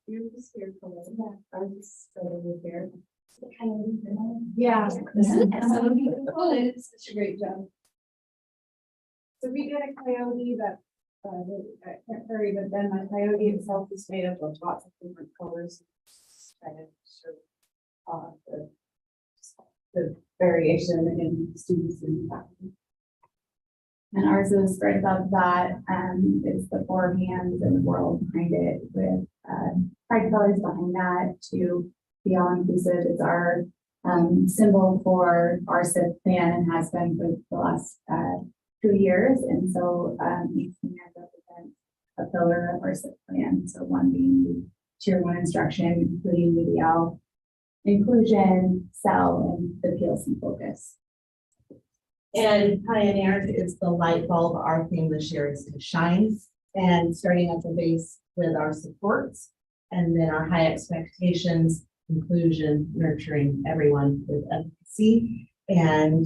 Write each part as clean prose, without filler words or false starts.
You're just here for it. Yeah, I'm just starting here. Yeah. Oh, it's such a great job. So we did a coyote that, I can't hurry, but then the coyote itself is made up of lots of different colors. Kind of show, the variation in students and faculty. And ours is right above that. It's the four hands and the world behind it with pride colors behind that to be all inclusive. It's our symbol for our SIP plan and has been for the last 2 years. And so each hand represents a pillar of our SIP plan. So one being tier 1 instruction, including UDL, inclusion, cell, and the PLC focus. And Pioneer is the light bulb. Our theme this year is to shine, and starting at the base with our supports and then our high expectations, inclusion, nurturing everyone with efficacy and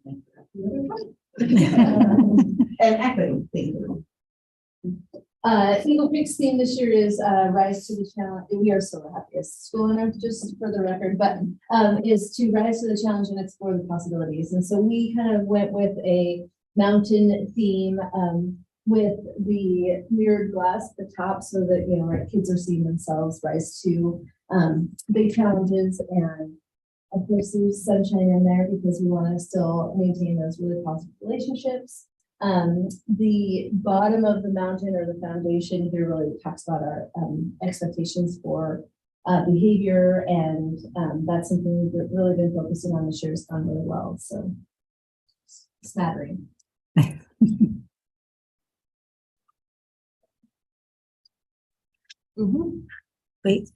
and equity. Thank you. Eagle Creek's theme this year is rise to the challenge. We are so the happiest school owner, just for the record, but is to rise to the challenge and explore the possibilities. And so we kind of went with a mountain theme with the mirrored glass at the top, so that right, kids are seeing themselves rise to big challenges. And of course, there's sunshine in there because we want to still maintain those really positive relationships. The bottom of the mountain or the foundation here really talks about our expectations for behavior, and that's something we've really been focusing on this year. Has gone really well. So smattering. Wait,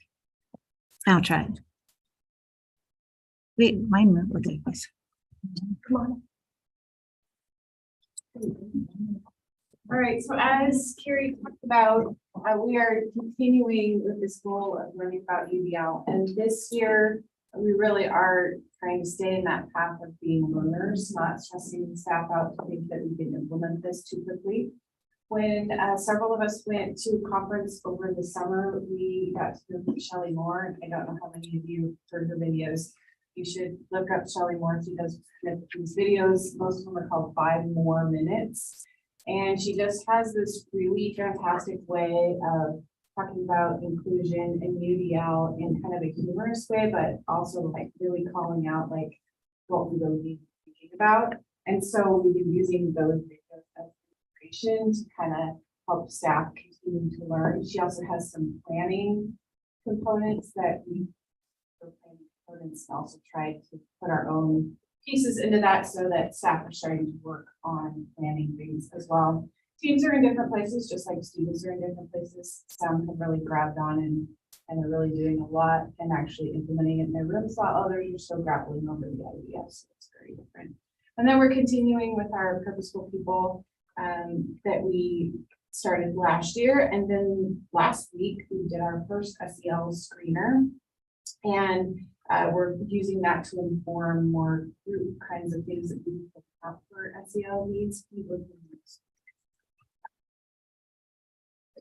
I'll try. Wait, mine moved. Okay, please. Come on. All right, so as Carrie talked about, we are continuing with this goal of learning about UDL. And this year, we really are trying to stay in that path of being learners, not stressing staff out to think that we can implement this too quickly. When several of us went to a conference over the summer, we got to know Shelley Moore. I don't know how many of you heard her videos. You should look up Shelley Moore. She does these videos. Most of them are called 5 More Minutes. And she just has this really fantastic way of talking about inclusion and UDL in kind of a humorous way, but also like really calling out like what we really need to be thinking about. And so we've been using those videos as inspiration to kind of help staff continue to learn. She also has some planning components that we also tried to put our own pieces into that so that staff are starting to work on planning things as well. Teams are in different places, just like students are in different places. Some have really grabbed on and are really doing a lot and actually implementing it in their rooms, while others are still grappling over the ideas. So it's very different. And then we're continuing with our purposeful people that we started last year. And then last week we did our first SEL screener. And we're using that to inform more group kinds of things that we look out for SEL needs. There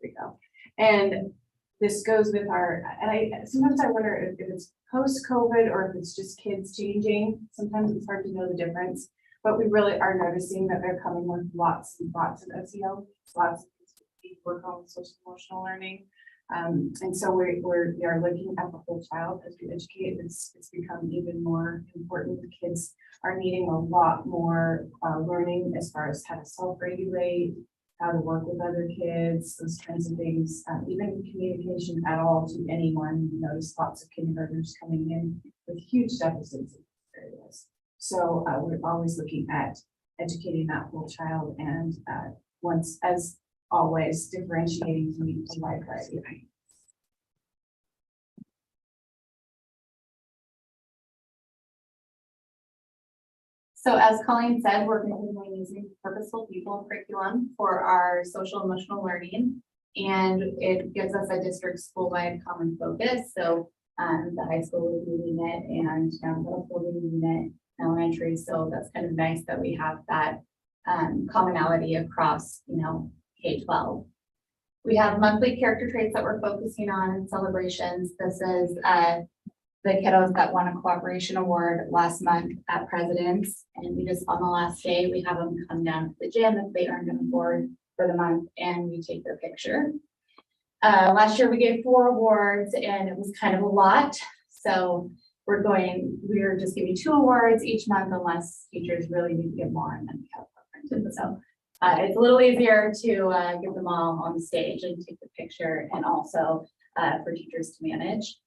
we go. And this goes with our, and sometimes I wonder if it's post-COVID or if it's just kids changing. Sometimes it's hard to know the difference, but we really are noticing that they're coming with lots and lots of SEL, lots of things to work on social emotional learning. And so we are looking at the whole child as we educate. It's become even more important. The kids are needing a lot more learning as far as how to self-regulate, how to work with other kids, those kinds of things, even communication at all to anyone. You notice lots of kindergartners coming in with huge deficits in these areas. So we're always looking at educating that whole child, and once, as always, differentiating to meet a wide variety of needs. So as Colleen said, we're continuing using purposeful people curriculum for our social emotional learning, and it gives us a district school-wide common focus. So the high school will be leading it, and middle school will be leading it, elementary. So that's kind of nice that we have that commonality across, K-12. We have monthly character traits that we're focusing on in celebrations. This is the kiddos that won a cooperation award last month at President's. And we just, on the last day, we have them come down to the gym if they earned an award for the month, and we take their picture. Last year we gave 4 awards and it was kind of a lot. So we're just giving 2 awards each month unless teachers really need to give more, and then we have preferences. So it's a little easier to give them all on the stage and take the picture, and also for teachers to manage.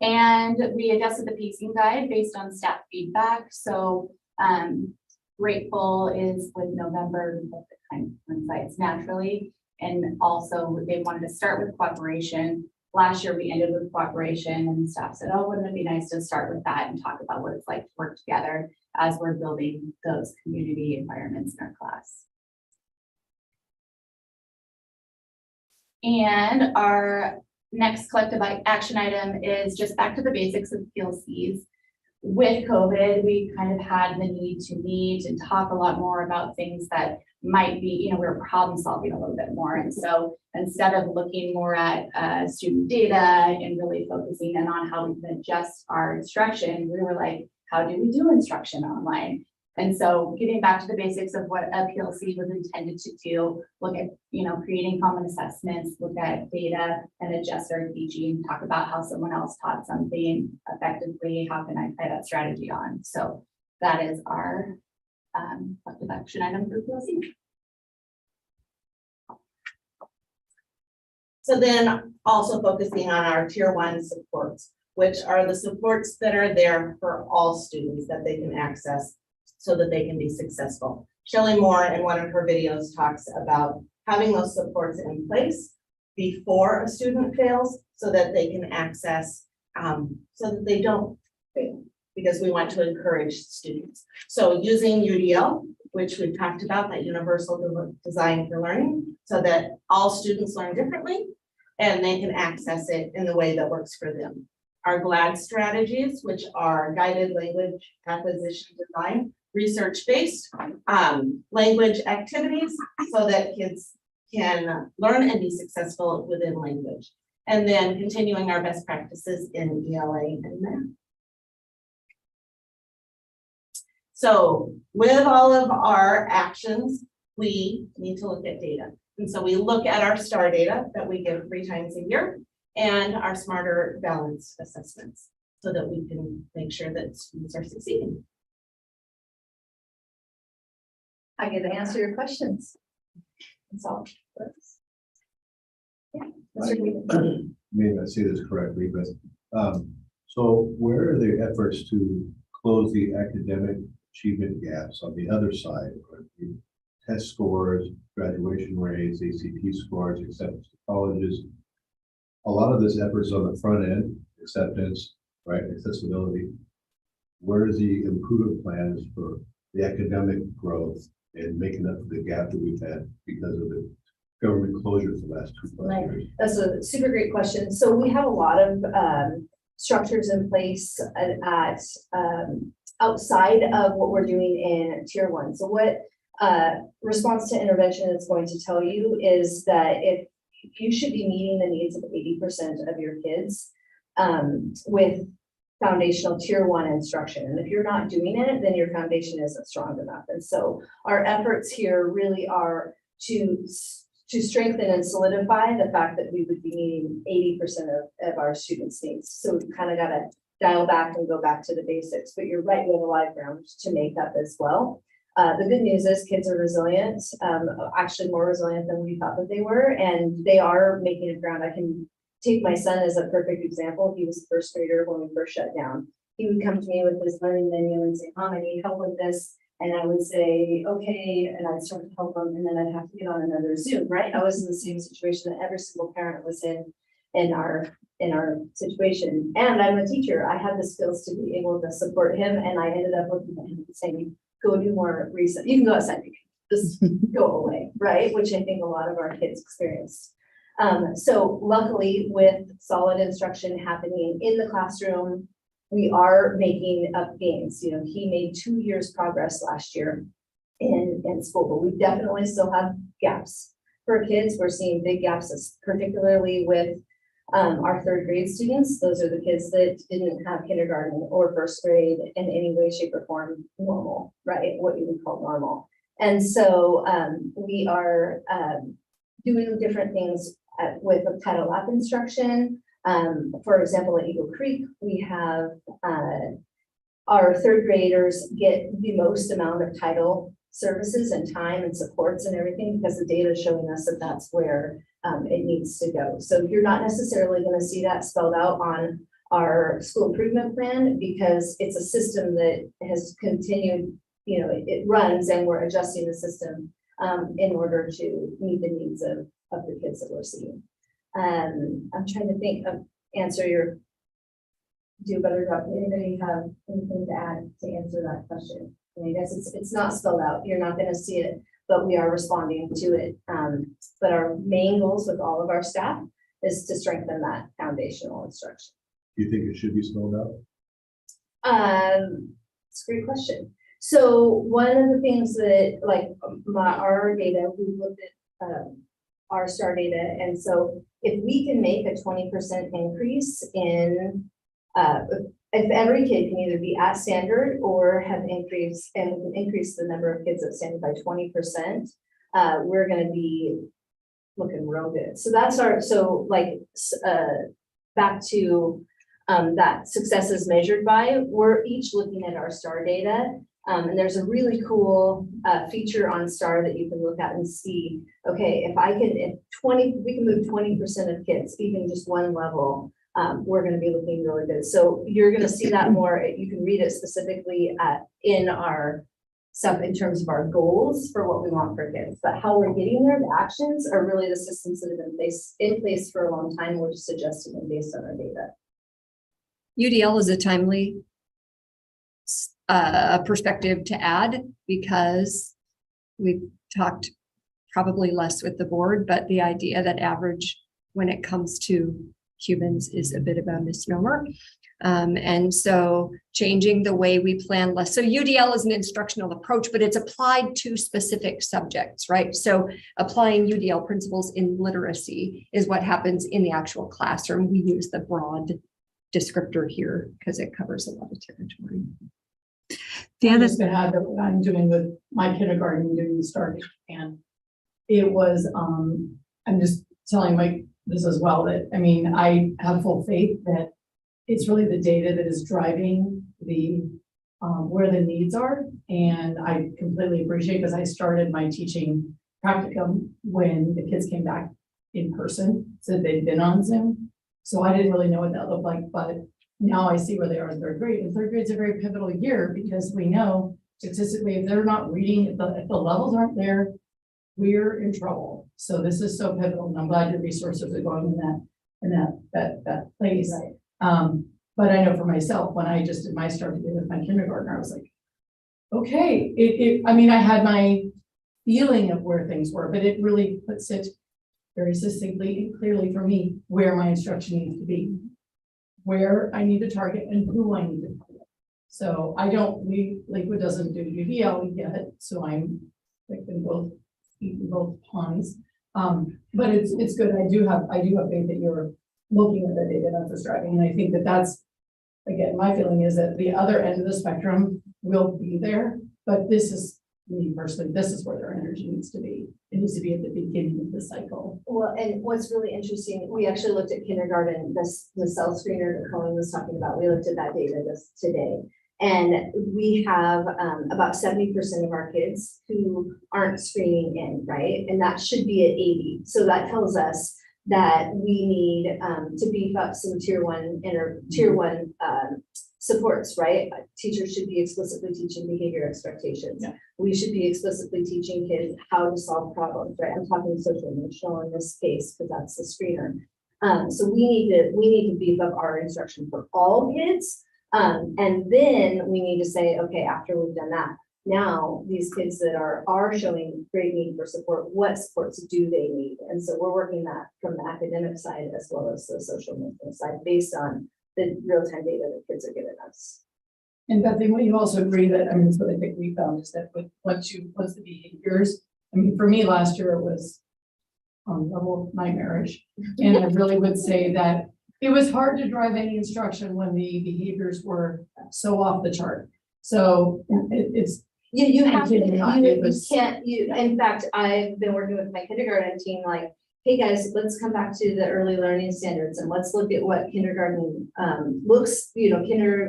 And we adjusted the pacing guide based on staff feedback. So grateful is with November, because it kind of coincides naturally. And also they wanted to start with cooperation. Last year we ended with cooperation, and staff said, oh, wouldn't it be nice to start with that and talk about what it's like to work together as we're building those community environments in our class. And our next collective action item is just back to the basics of PLCs. With COVID, we kind of had the need to meet and talk a lot more about things that might be, we're problem solving a little bit more. And so instead of looking more at student data and really focusing in on how we can adjust our instruction, we were like, how do we do instruction online? And so getting back to the basics of what a PLC was intended to do, look at, creating common assessments, look at data and adjust our teaching, talk about how someone else taught something effectively, how can I apply that strategy on? So that is our collective action item for PLC. So then also focusing on our tier 1 supports, which are the supports that are there for all students that they can access so that they can be successful. Shelley Moore in one of her videos talks about having those supports in place before a student fails so that they can access, so that they don't fail, because we want to encourage students. So using UDL, which we've talked about, that universal design for learning, so that all students learn differently and they can access it in the way that works for them. Our GLAD strategies, which are guided language acquisition design, research-based language activities so that kids can learn and be successful within language. And then continuing our best practices in ELA and math. So with all of our actions, we need to look at data. And so we look at our STAR data that we give 3 times a year and our smarter balanced assessments so that we can make sure that students are succeeding. I get to answer your questions. That's all. Yeah. Mr. David. Maybe I say this correctly, but so where are the efforts to close the academic achievement gaps on the other side? The test scores, graduation rates, ACT scores, acceptance to colleges. A lot of this efforts on the front end, acceptance, right, accessibility. Where is the improvement plans for the academic growth and making up for the gap that we've had because of the government closures the last 2+ years? That's a super great question. So we have a lot of structures in place at outside of what we're doing in tier 1. So what response to intervention is going to tell you is that if you should be meeting the needs of 80% of your kids with foundational tier 1 instruction. And if you're not doing it, then your foundation isn't strong enough. And so our efforts here really are to strengthen and solidify the fact that we would be meeting 80% of our students' needs. So we kind of got to dial back and go back to the basics, but you're right, we have a lot of ground to make up as well. The good news is kids are resilient, actually more resilient than we thought that they were, and they are making it ground. I can take my son as a perfect example. He was a first grader when we first shut down. He would come to me with his learning menu and say, Mom, I need help with this. And I would say, okay, and I'd start to help him, and then I'd have to get on another Zoom, right? I was in the same situation that every single parent was in our situation. And I'm a teacher. I had the skills to be able to support him, and I ended up looking at him and saying, go do more research. You can go outside, you can just go away, right? Which I think a lot of our kids experienced. So luckily, with solid instruction happening in the classroom, we are making up gains. He made 2 years progress last year in school, but we definitely still have gaps. for kids, we're seeing big gaps, particularly with our third grade students. Those are the kids that didn't have kindergarten or first grade in any way, shape, or form normal, right? What you would call normal. And so we are doing different things with a title app instruction. For example, at Eagle Creek, we have our third graders get the most amount of title services and time and supports and everything, because the data is showing us that that's where it needs to go. So you're not necessarily going to see that spelled out on our school improvement plan, because it's a system that has continued, you know, it runs, and we're adjusting the system in order to meet the needs of the kids that we're seeing. I'm trying to think of do a better job. Anybody have anything to add to answer that question? I guess it's not spelled out. You're not going to see it, but we are responding to it. But our main goals with all of our staff is to strengthen that foundational instruction. Do you think it should be spelled out? It's a great question. So one of the things that, like, our data, we looked at our STAR data, and so if we can make a 20% increase in if every kid can either be at standard or have increased, and we can increase the number of kids at standard by 20%, we're going to be looking real good. So that's our, so like back to that success is measured by, we're each looking at our STAR data. And there's a really cool feature on STAR that you can look at and see, okay, if we can move 20% of kids, even just one level, we're going to be looking really good. So you're going to see that more. You can read it specifically in our stuff in terms of our goals for what we want for kids, but how we're getting there, the actions are really the systems that have been in place for a long time. We're just adjusting them based on our data. UDL is a timely perspective to add, because we've talked probably less with the board, but the idea that average when it comes to humans is a bit of a misnomer. And so changing the way we plan less. So UDL is an instructional approach, but it's applied to specific subjects, right? So applying UDL principles in literacy is what happens in the actual classroom. We use the broad descriptor here because it covers a lot of territory. The I'm other, just gonna add that what I'm doing with my kindergarten, doing the start, and it was, I'm just telling Mike this as well, that, I mean, I have full faith that it's really the data that is driving the, where the needs are. And I completely appreciate, because I started my teaching practicum when the kids came back in person, so they'd been on Zoom. So I didn't really know what that looked like, but now I see where they are in third grade, and third grade is a very pivotal year, because we know statistically, if they're not reading, if the levels aren't there, we're in trouble. So this is so pivotal, and I'm glad the resources are going in that place. Right. But I know for myself, when I just did my start with my kindergartner, I was like, okay, I mean, I had my feeling of where things were, but it really puts it very succinctly and clearly for me where my instruction needs to be, where I need to target, and who I need to target. So Lakewood doesn't do UDL yet, so I'm eating both ponds. But it's good. I do have faith that you're looking at the data, not just driving. And I think that's, again, my feeling is that the other end of the spectrum will be there, but this is me personally, this is where their energy needs to be. It needs to be at the beginning of the cycle. Well, and what's really interesting, we actually looked at kindergarten, the cell screener that Colleen was talking about. We looked at that data today. And we have about 70% of our kids who aren't screening in, right? And that should be at 80. So that tells us that we need to beef up some tier one supports, right? Teachers should be explicitly teaching behavior expectations. Yeah. We should be explicitly teaching kids how to solve problems, right? I'm talking social emotional in this case, because that's the screener. So we need to beef up our instruction for all kids. And then we need to say, okay, after we've done that, now these kids that are showing great need for support, what supports do they need? And so we're working that from the academic side as well as the social emotional side based on the real-time data that kids are giving us. And Bethany, what you also agree that, I mean, that's what I think we found is that once the behaviors, I mean, for me last year it was level nightmarish. And I really would say that it was hard to drive any instruction when the behaviors were so off the chart. So it's, You have to, kid you not, it was- in fact, I've been working with my kindergarten team, like, hey, guys, let's come back to the early learning standards and let's look at what kindergarten, looks,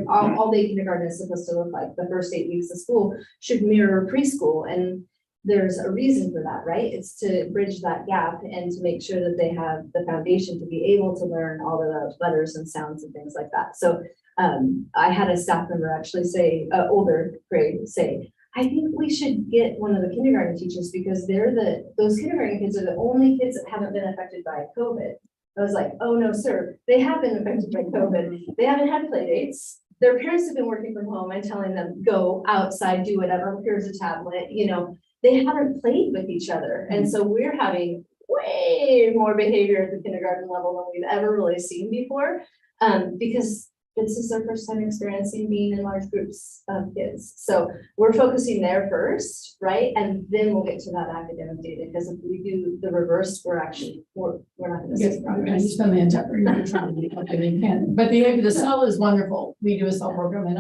all day kindergarten is supposed to look like. The first 8 weeks of school should mirror preschool, and there's a reason for that, right? It's to bridge that gap and to make sure that they have the foundation to be able to learn all of the letters and sounds and things like that. So I had a staff member actually say, older grade, say, I think we should get one of the kindergarten teachers because those kindergarten kids are the only kids that haven't been affected by COVID. I was like, oh, no, sir, they have been affected by COVID. They haven't had play dates. Their parents have been working from home and telling them, go outside, do whatever, here's a tablet, they haven't played with each other. And so we're having way more behavior at the kindergarten level than we've ever really seen before. Because this is their first time experiencing being in large groups of kids. So we're focusing there first, right? And then we'll get to that academic data, because if we do the reverse, we're not gonna yes, see you progress. spend the entire year trying to do what they can. But the cell is wonderful. We do a cell program and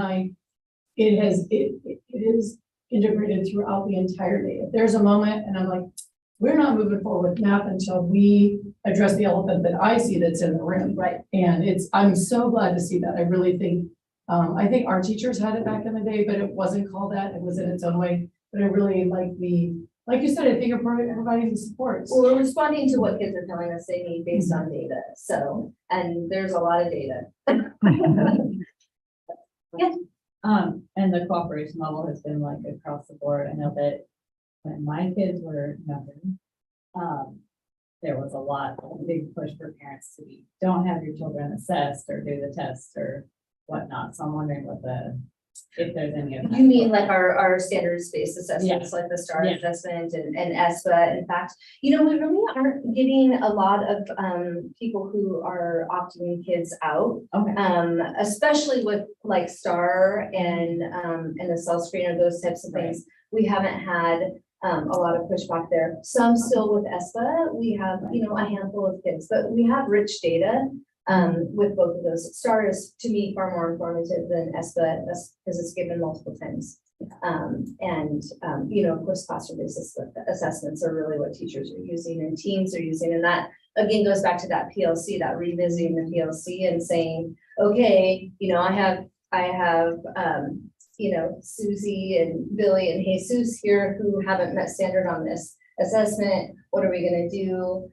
it is integrated throughout the entire day. If there's a moment and I'm like, we're not moving forward with math until we address the elephant that I see that's in the room. Right. And I'm so glad to see that. I really think, I think our teachers had it back in the day, but it wasn't called that. It was in its own way. But I really like you said, I think providing the supports. Well, we're responding to what kids are telling us they need based on data. So, and there's a lot of data. And the cooperation level has been like across the board. I know that when my kids were younger, there was a big push for parents to don't have your children assessed or do the test or whatnot. So I'm wondering if there's any of that. You mean like our standards-based assessments, like the STAR Yeah. assessment and ESPA? In fact, we really aren't getting a lot of people who are opting kids out. Okay. Especially with like STAR and the cell screener, those types of things. We haven't had a lot of pushback there. Some still with ESPA, we have, a handful of kids, but we have rich data with both of those. STAR is to me far more informative than ESPA because it's given multiple times. Of course, classroom-based assessments are really what teachers are using and teams are using. And that again goes back to that PLC, that revisiting the PLC and saying, okay, I have Susie and Billy and Jesus here who haven't met standard on this assessment. What are we going to do?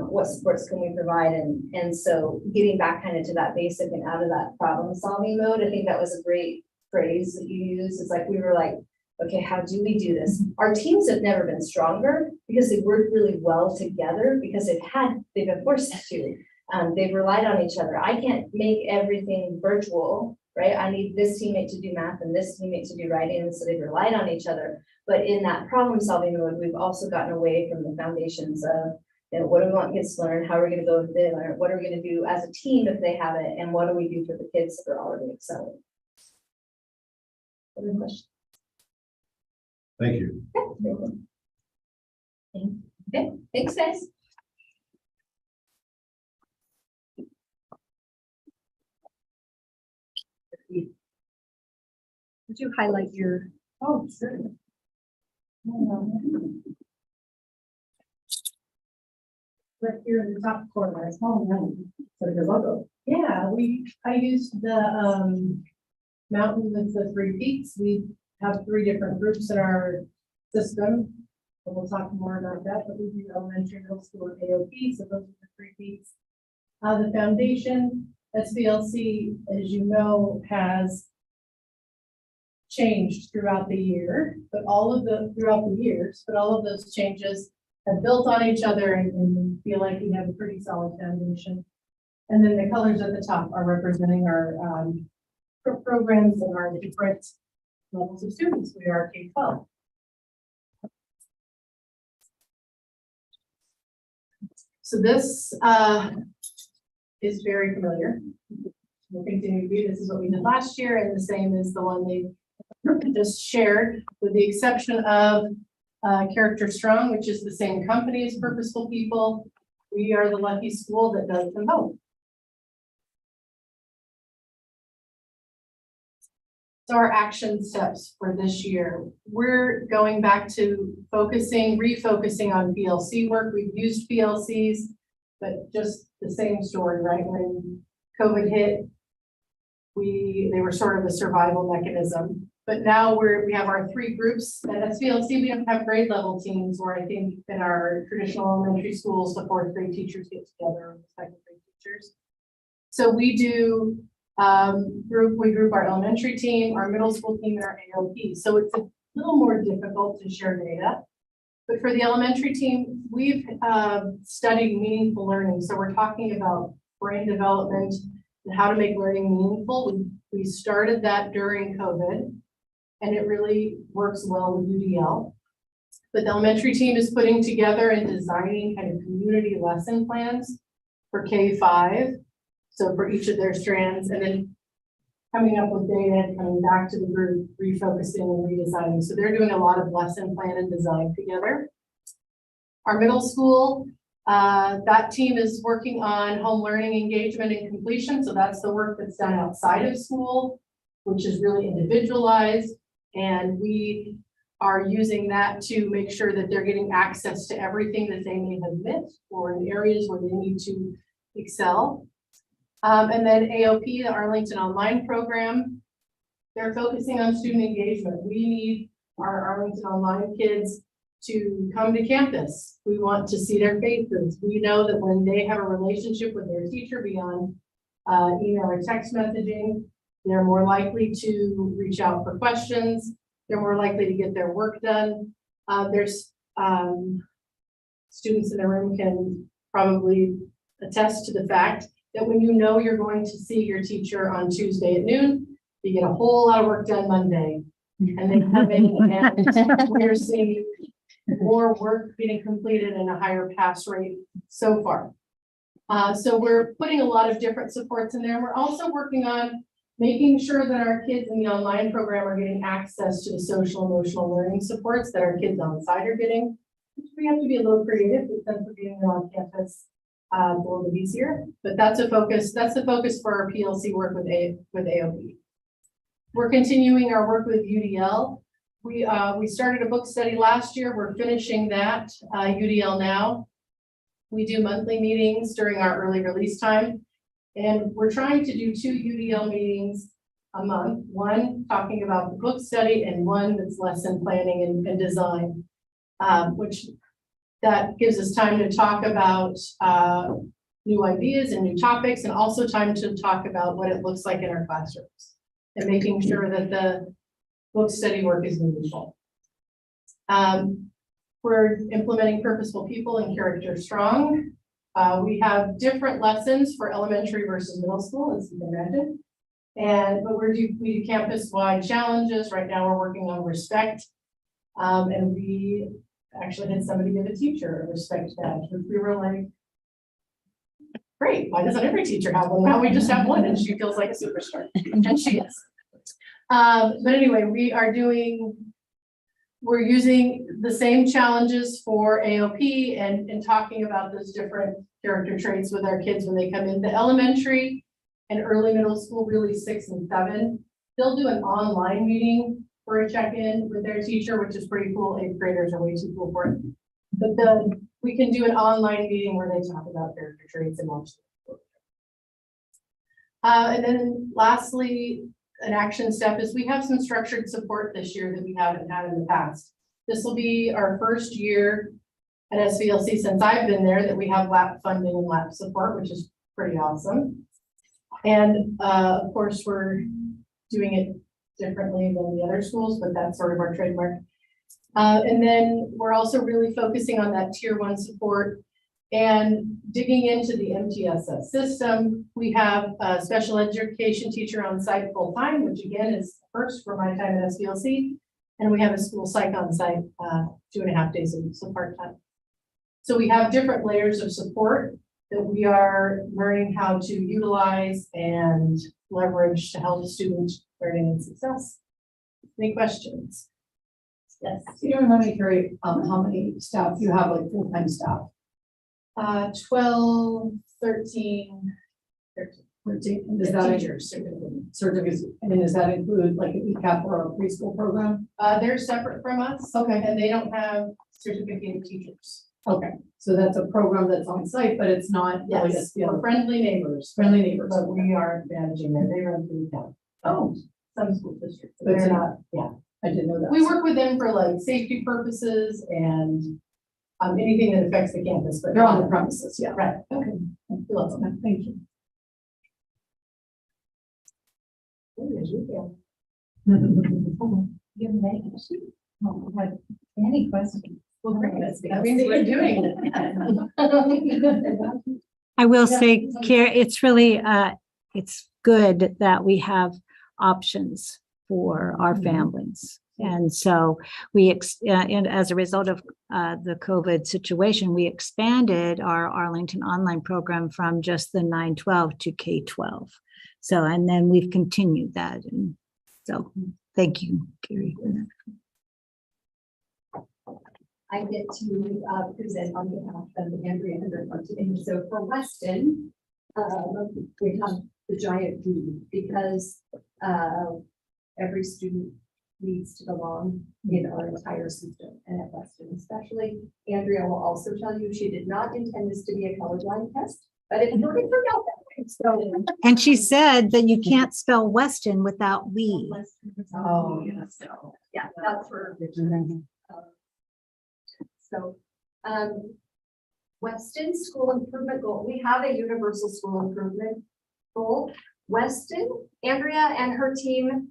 What supports can we provide? And so getting back kind of to that basic and out of that problem solving mode, I think that was a great phrase that you used. It's like, we were like, okay, how do we do this? Our teams have never been stronger because they worked really well together because they've been forced to. They've relied on each other. I can't make everything virtual, right? I need this teammate to do math and this teammate to do writing. And so they've relied on each other. But in that problem solving mode, we've also gotten away from the foundations of, what do we want kids to learn? How are we going to go if they learn? What are we going to do as a team if they have it? And what do we do for the kids that are already excelling? Other questions? Thank you. Okay, thanks, guys. Would you highlight your? Oh, sure. Right here in the top corner, it's small mountain, so your logo. Yeah, I used the mountain with the 3 peaks. We have 3 different groups in our system. And we'll talk more about that, but we do elementary, middle school, and AOP, so those are the 3 peaks. The foundation, SBLC, as you know, has changed throughout the year, but all of those changes have built on each other and we feel like we have a pretty solid foundation. And then the colors at the top are representing our programs and our different levels of students. We are K-12. So this is very familiar. We'll continue to be. This is what we did last year, and the same is the one they just shared, with the exception of Character Strong, which is the same company as Purposeful People. We are the lucky school that does them both. So our action steps for this year, we're going back to refocusing on PLC work. We've used PLCs, but just the same story, right? When COVID hit, they were sort of a survival mechanism. But now we have our 3 groups. At SVLC, we don't have grade level teams where I think in our traditional elementary schools, the 4th grade teachers get together, and the 2nd grade teachers. So we do we group our elementary team, our middle school team, and our AOP. So it's a little more difficult to share data. But for the elementary team, we've studied meaningful learning. So we're talking about brain development and how to make learning meaningful. We started that during COVID, and it really works well with UDL. But the elementary team is putting together and designing kind of community lesson plans for K-5. So for each of their strands, and then coming up with data, coming back to the group, refocusing and redesigning. So they're doing a lot of lesson plan and design together. Our middle school, that team is working on home learning engagement and completion. So that's the work that's done outside of school, which is really individualized. And we are using that to make sure that they're getting access to everything that they may have missed or in areas where they need to excel. And then AOP, the Arlington Online Program, they're focusing on student engagement. We need our Arlington Online kids to come to campus. We want to see their faces. We know that when they have a relationship with their teacher beyond email or text messaging, they're more likely to reach out for questions. They're more likely to get their work done. There's students in the room can probably attest to the fact that when you know you're going to see your teacher on Tuesday at noon, you get a whole lot of work done Monday. And then come in and we're seeing more work getting completed and a higher pass rate so far. So we're putting a lot of different supports in there. We're also working on making sure that our kids in the online program are getting access to the social emotional learning supports that our kids on site are getting. We have to be a little creative since we're getting them on campus a little bit easier, but that's a focus. That's the focus for our PLC work with AOP. We're continuing our work with UDL. We started a book study last year. We're finishing that UDL now. We do monthly meetings during our early release time, and we're trying to do 2 UDL meetings a month. One talking about the book study, and one that's lesson planning and design, which that gives us time to talk about new ideas and new topics, and also time to talk about what it looks like in our classrooms and making sure that the book study work is meaningful. We're implementing Purposeful People and Character Strong. We have different lessons for elementary versus middle school, as you can imagine. But we do campus-wide challenges. Right now we're working on respect. And we actually had somebody give a teacher a respect badge, which we were like, great, why doesn't every teacher have one? Now we just have one and she feels like a superstar, and she is. But anyway, we're using the same challenges for AOP and talking about those different character traits with our kids when they come into elementary and early middle school, really 6 and 7. They'll do an online meeting for a check-in with their teacher, which is pretty cool. 8th graders are way too cool for it. But then we can do an online meeting where they talk about character traits and watch. And then lastly, an action step is we have some structured support this year that we haven't had in the past. This will be our first year at SVLC since I've been there that we have LAP funding and LAP support, which is pretty awesome. And of course, we're doing it differently than the other schools, but that's sort of our trademark. And then we're also really focusing on that tier 1 support and digging into the MTSS system. We have a special education teacher on site full time, which again is first for my time at SVLC. And we have a school psych on site 2.5 days a week, so part-time. So we have different layers of support that we are learning how to utilize and leverage to help student learning and success. Any questions? Yes. Can you remind me, Carrie, how many staff you have, like full-time staff? 12, 13. 13, and does that Teachers. certificates, and does that include like an ECAP or a preschool program? They're separate from us. Okay. And they don't have certificated teachers. Okay, so that's a program that's on site, but it's not really Yes, a we're friendly neighbors. friendly neighbors. But we are managing them, they run through town. Oh, Some school districts, But they're so- not, yeah. I didn't know that. We work with them for like safety purposes and anything that affects the campus, but They're on not the premises, yeah. Right. Okay. Thank you. Any questions? Well, great. That means we're doing it. I will say, it's really, it's good that we have options for our families. And so and as a result of the COVID situation, we expanded our Arlington online program from just the 9-12 to K-12. So, and then we've continued that. And so, thank you, Carrie, for that. I get to present on behalf of Andrea Underwood today. So for Weston, we have the giant D because every student needs to belong in our entire system and at Weston especially. Andrea will also tell you she did not intend this to be a colorblind test, but it really turned out that way. So And she said that you can't spell Weston without we. Oh, yes. So, yeah, that's for so, Weston School Improvement Goal, we have a universal school improvement goal. Weston, Andrea and her team,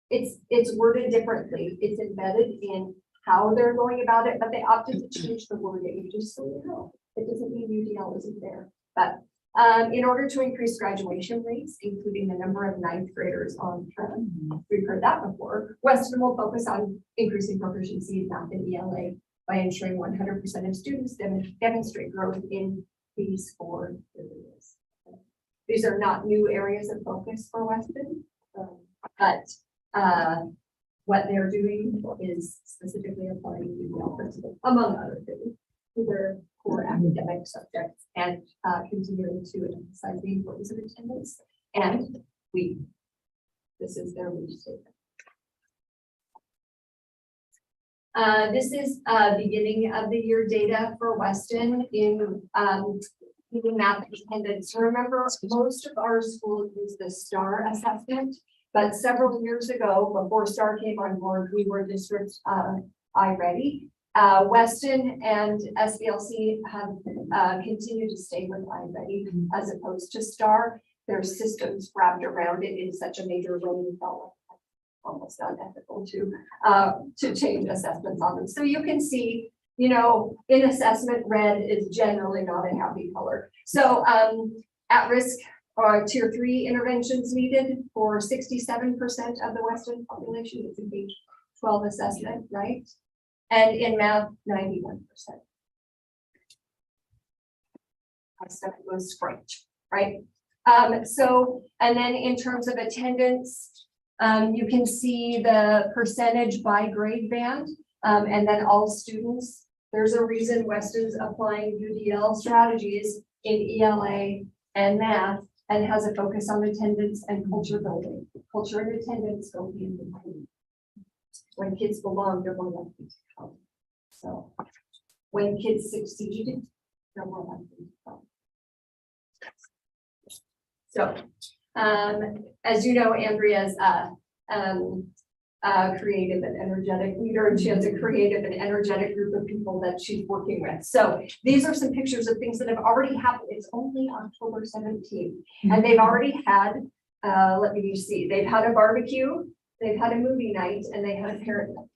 it's worded differently. It's embedded in how they're going about it, but they opted to change the wording, just so you know. It doesn't mean UDL isn't there, but in order to increase graduation rates, including the number of ninth graders on track, we've heard that before. Weston will focus on increasing proficiency in math and ELA by ensuring 100% of students demonstrate growth in these 4 areas. These are not new areas of focus for Weston, but what they're doing is specifically applying UDL principles, among other things, to their core academic subjects and continuing to emphasize the importance of attendance. And this is their lead statement. This is beginning of the year data for Weston in math attendance. Remember, most of our schools use the STAR assessment, but several years ago, before STAR came on board, we were district iReady. Weston and SBLC have continued to stay with iReady as opposed to STAR. Their systems wrapped around it in such a major way, we felt almost unethical to change assessments on them. So you can see, you know, in assessment, red is generally not a happy color. So at risk or tier 3 interventions needed for 67% of the Western population. It's a page 12 assessment, right? And in math, 91%. My stomach goes French, right? So, and then in terms of attendance, you can see the percentage by grade band, and then all students. There's a reason Weston's applying UDL strategies in ELA and math and has a focus on attendance and culture building. Culture and attendance go hand in hand. When kids belong, they're more likely to come. So when kids succeed, they're more likely to come. So, as you know, Andrea's creative and energetic leader, and she has a creative and energetic group of people that she's working with. So these are some pictures of things that have already happened. It's only October 17th, and they've already had, let me just see, they've had a barbecue, they've had a movie night, and they had a parent night.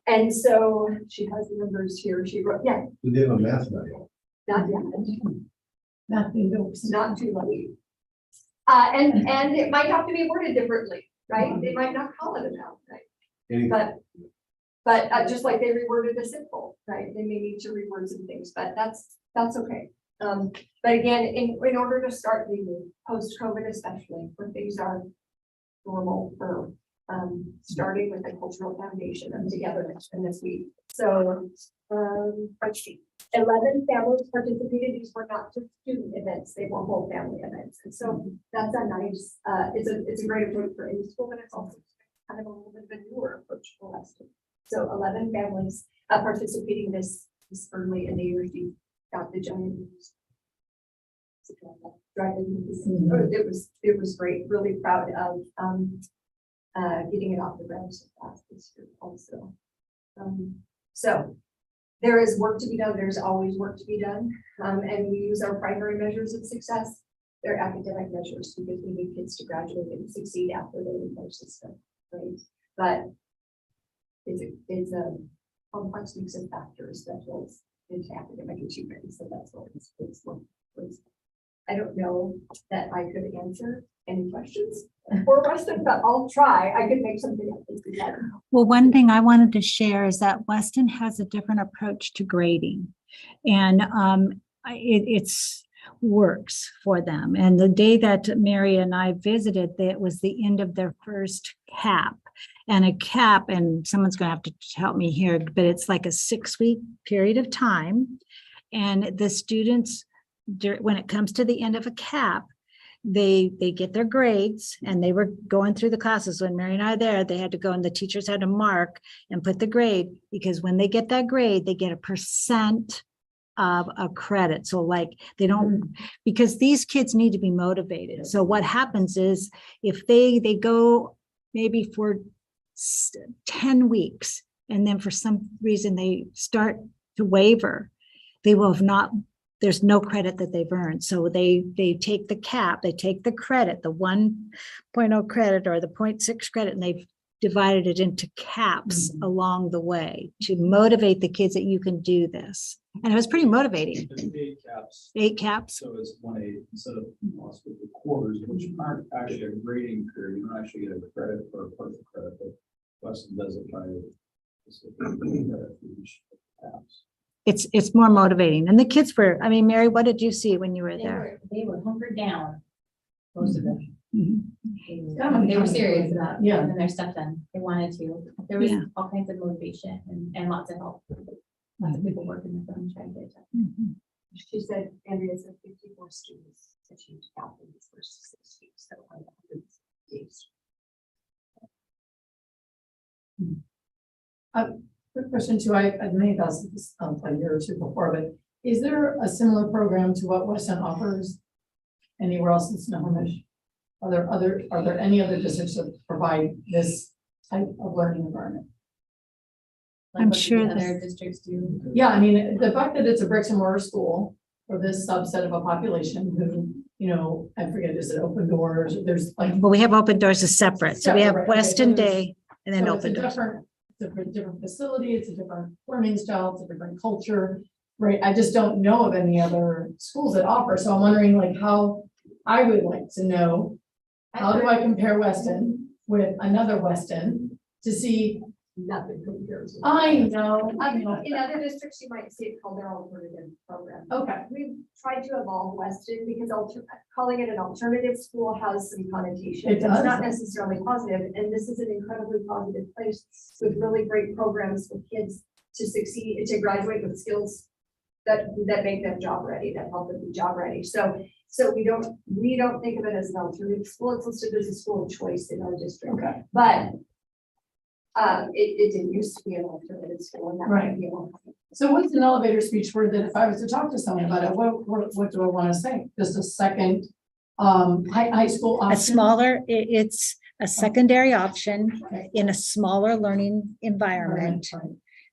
And so she has the numbers here. She wrote, yeah, We did a math night. not yet. Nothing, no. Not too late. And it might have to be worded differently, right? They might not call it a math night, Any- but just like they reworded the simple, right? They may need to reword some things, but that's okay. But again, in order to start the post-COVID especially, when things are normal for starting with the cultural foundation of togetherness in this week. So, let's see, 11 families participated. These were not just student events, they were whole family events. And so that's a nice, it's a great approach for any school, but it's also kind of a little bit of a newer approach for Weston. So 11 families participating this early in the year. She got the giant. It was great. Really proud of getting it off the ground so fast this year also. So there is work to be done. There's always work to be done. And we use our primary measures of success. They're academic measures because we need kids to graduate and succeed after they leave our system, right? But it's a complex mix of factors that goes into academic achievement. So that's what it's I don't know that I could answer any questions for Weston, but I'll try. I could make something up together. Well, one thing I wanted to share is that Weston has a different approach to grading. And it's works for them. And the day that Mary and I visited, that was the end of their first CAP. And a CAP, and someone's going to have to help me here, but it's like a 6-week period of time. And the students, when it comes to the end of a CAP, they get their grades, and they were going through the classes when Mary and I were there. They had to go, and the teachers had to mark and put the grade, because when they get that grade, they get a % of a credit. So like they don't, because these kids need to be motivated. So what happens is if they go maybe for 10 weeks, and then for some reason they start to waver, they will have not, there's no credit that they've earned. So they take the CAP, they take the credit, the 1.0 credit or the 0.6 credit, and they've divided it into caps along the way to motivate the kids that you can do this. And it was pretty motivating. There's 8 caps. 8 caps. So it's 1/8 instead of the quarters, which aren't actually a grading period. You don't actually get a credit for a partial credit, but Weston does it by each caps. It's more motivating. And the kids were, I mean, Mary, what did you see when you were there? They were hunkered down, most of them. Mhm. They were serious about Yeah. getting their stuff done. They wanted to. There was Yeah. all kinds of motivation and lots of help. Lots of people working with them, trying to get it done. Mhm. She said, Andrea said 54 students achieved CAP in these first 6 weeks. So 100 days. Quick question too, I may have asked this a year or two before, but is there a similar program to what Weston offers anywhere else in Snohomish? Are there any other districts that provide this type of learning environment? Like I'm what sure the that- other districts do. Yeah, I mean, the fact that it's a bricks and mortar school for this subset of a population who, you know, I forget, is it Open Doors? There's like. But we have Open Doors as separate. So we have Separate, okay, Weston so there's- Day and then So it's a Open Doors. different facility, it's a different learning style, it's a different culture, right? I just don't know of any other schools that offer, so I'm wondering like how, I would like to know, how do I compare Weston with another Weston to see, Nothing compares. with I that. know, In other districts, you might see it called their alternative program. okay, We've tried to evolve Weston because calling it an alternative school has some connotation. It It's does. not necessarily positive, and this is an incredibly positive place with really great programs for kids to succeed, to graduate with skills that make them job ready, that help them be job ready. So we don't think of it as an alternative school. It's listed as a school of choice in our district. okay, But it didn't used to be an alternative school, and that Right. might be one. so what's an elevator speech word that if I was to talk to someone about it, what do I want to say? Just a second, high school A option? smaller, it's a secondary option in a smaller learning environment.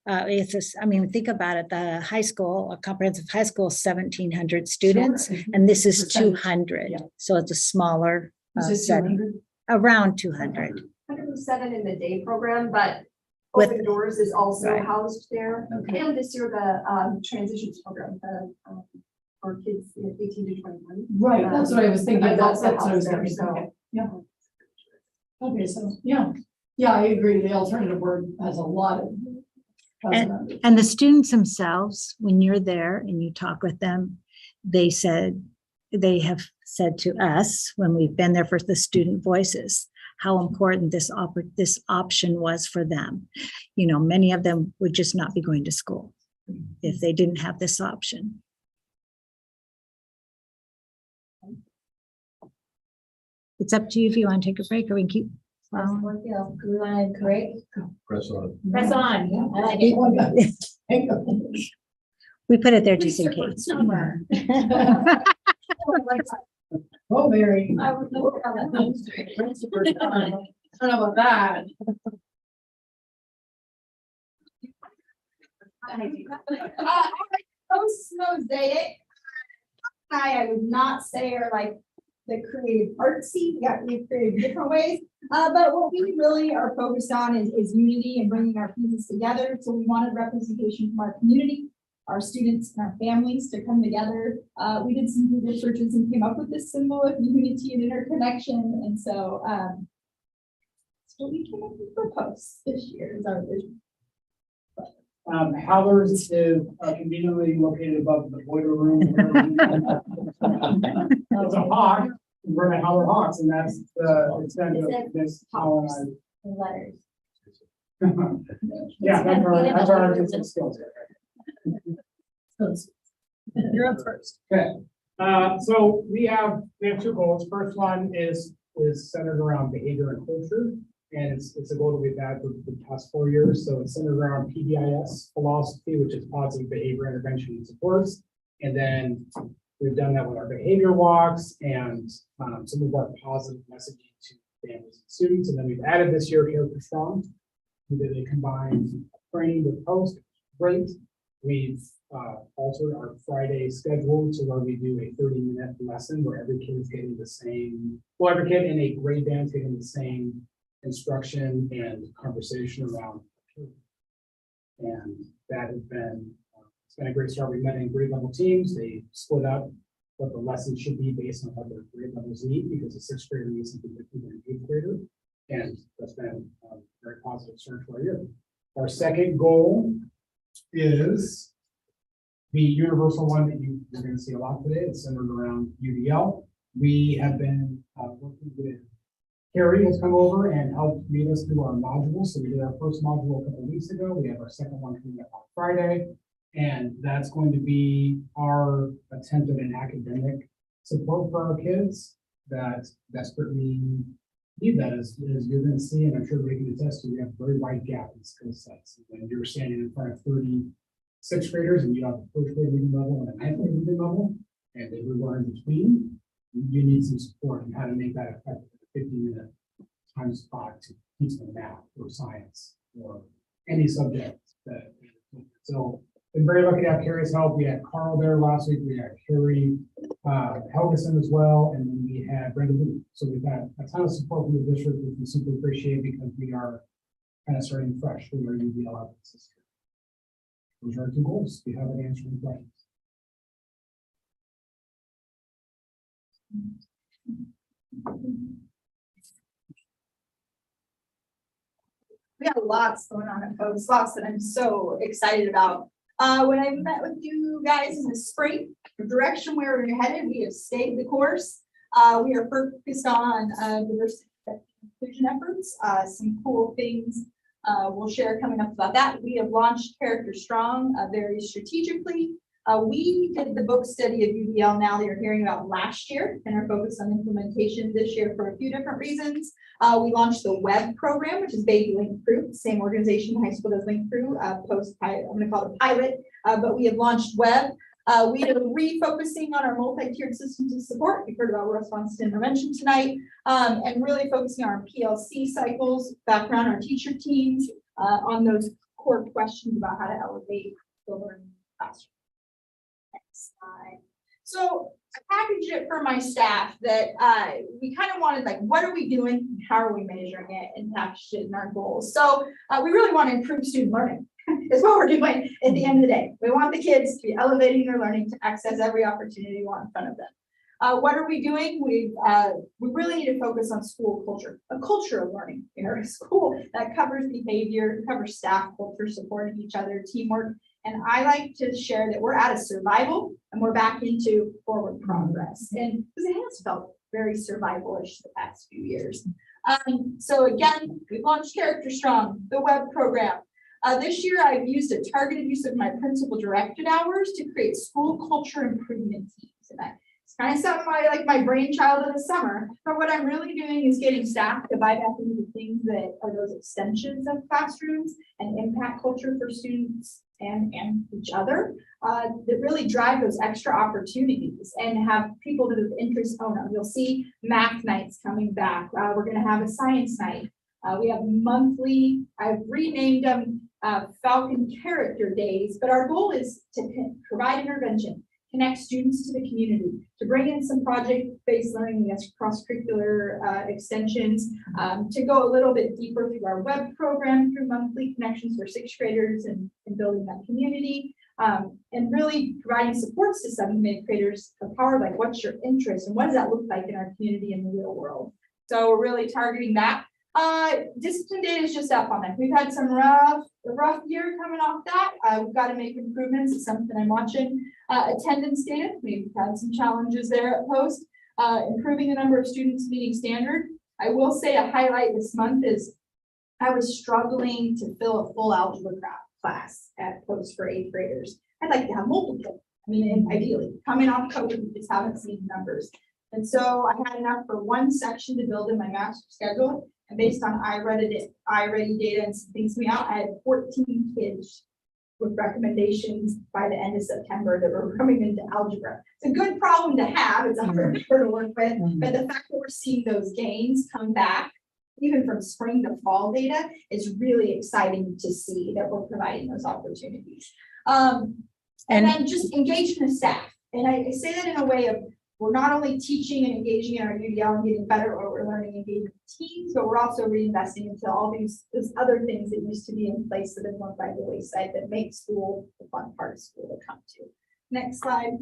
It's just, I mean, think about it, the high school, a comprehensive high school, 1,700 students, Sure. and this is Percentage, 200. yeah. So it's a smaller Is it setting, 200? around 200. 107 in the day program, but With- Open Doors is also Right. housed there. Okay. And this year, the transitions program, for kids 18 to 21. Right, that's what I was thinking, Adults that's what I was there, thinking, so- okay, yeah. Okay, so, yeah, I agree, the alternative word has a lot of. possibilities. And the students themselves, when you're there and you talk with them, they have said to us, when we've been there for the student voices, how important this option was for them. You know, many of them would just not be going to school if they didn't have this option. It's up to you if you want to take a break or we can keep. We want to break. Press on. Press on. I like it. We put it there just in case. Oh, Mary. I would know how that goes. I don't know about that. Post mosaic. I would not say are like the creative artsy, we've created different ways. But what we really are focused on is unity and bringing our pieces together. So we wanted representation from our community, our students and our families to come together. We did some Google searches and came up with this symbol of unity and interconnection. And so we came up with the posts this year is our vision. Howard's is conveniently located above the boiler room. It's a hawk, we're at Howard Hawks, and that's the extent of this colonized. Letters. Yeah, that's our artistic skills. You're up first. Okay, so we have two goals. First one is centered around behavior and culture. And it's a goal that we've had for the past 4 years. So it's centered around PBIS philosophy, which is positive behavior intervention and supports. And then we've done that with our behavior walks and some of our positive messaging to families and students. And then we've added this year Character Strong. We did a combined training with post. Great. We've altered our Friday schedule to where we do a 30-minute lesson where every kid is getting the same, well, every kid in a grade band is getting the same instruction and conversation around. And that has been, it's been a great start. We met in grade level teams. They split up what the lessons should be based on what their grade levels need, because a 6th grader needs something different than an 8th grader. And that's been a very positive start to our year. Our second goal is the universal one that you're going to see a lot today. It's centered around UDL. We have been working with Carrie has come over and helped lead us through our modules. So we did our first module a couple of weeks ago. We have our second one coming up on Friday. And that's going to be our attempt at an academic support for our kids that desperately need that. As you're going to see, and I'm sure we can attest to, we have a very wide gap in skill sets. When you're standing in front of 30 6th graders and you have the 1st grade reading level and a 9th grade reading level, and everywhere in between, you need some support on how to make that effective. 50-minute time spot to teach them math or science or any subject that. So been very lucky to have Carrie's help. We had Carl there last week. We had Carrie Helgeson as well, and then we had Brenda Lee. So we've had a ton of support from the district, which we super appreciate because we are kind of starting fresh with our UDL efforts. Those are our two goals. Do you have any answering questions? We have lots going on at Post, lots that I'm so excited about. When I met with you guys in the spring, the direction where we're headed, we have stayed the course. We are focused on diversity and inclusion efforts, some cool things we'll share coming up about that. We have launched Character Strong very strategically. We did the book study of UDL now that you're hearing about last year and are focused on implementation this year for a few different reasons. We launched the web program, which is Baby Link Crew, same organization high school does Link Crew, post-pilot, I'm gonna call it a pilot, but we have launched web. We are refocusing on our multi-tiered systems of support. We've heard about response to intervention tonight, and really focusing on our PLC cycles, background our teacher teams, on those core questions about how to elevate the learning classroom. Next slide. So I packaged it for my staff that we kind of wanted, like, what are we doing? And how are we measuring it, and packaged it in our goals? So we really want to improve student learning. Is what we're doing at the end of the day. We want the kids to be elevating their learning to access every opportunity we want in front of them. What are we doing? We really need to focus on school culture, a culture of learning in our school that covers behavior, covers staff culture, supporting each other, teamwork. And I like to share that we're out of survival and we're back into forward progress. And because it has felt very survival-ish the past few years. So again, we launched Character Strong, the web program. This year I've used a targeted use of my principal directed hours to create school culture improvement teams. And it's kind of something my brainchild of the summer, but what I'm really doing is getting staff to buy back into the things that are those extensions of classrooms and impact culture for students and each other, that really drive those extra opportunities and have people that have interest own them. You'll see math nights coming back. We're going to have a science night. We have monthly, I've renamed them Falcon Character Days, but our goal is to provide intervention, connect students to the community, to bring in some project-based learning that's cross-curricular extensions, to go a little bit deeper through our web program, through monthly connections for sixth graders and building that community, and really providing supports to seventh and eighth graders empowered, like what's your interest and what does that look like in our community in the real world. So we're really targeting that. Discipline data is just up on that. We've had some rough year coming off that. We've got to make improvements. It's something I'm watching. Attendance data, we've had some challenges there at Post. Improving the number of students meeting standard. I will say a highlight this month is I was struggling to fill a full algebra class at Post for eighth graders. I'd like to have multiple. I mean, ideally, coming off COVID, we just haven't seen numbers. And so I had enough for one section to build in my master schedule. And based on iReady data and some things we out, I had 14 kids with recommendations by the end of September that were coming into algebra. It's a good problem to have. It's a hard number to work with, but the fact that we're seeing those gains come back, even from spring to fall data, is really exciting to see that we're providing those opportunities. And then just engagement of staff. And I say that in a way of, we're not only teaching and engaging in our UDL and getting better or we're learning engagement teams, but we're also reinvesting into all these other things that used to be in place that have gone by the wayside that make school the fun part of school to come to. Next slide.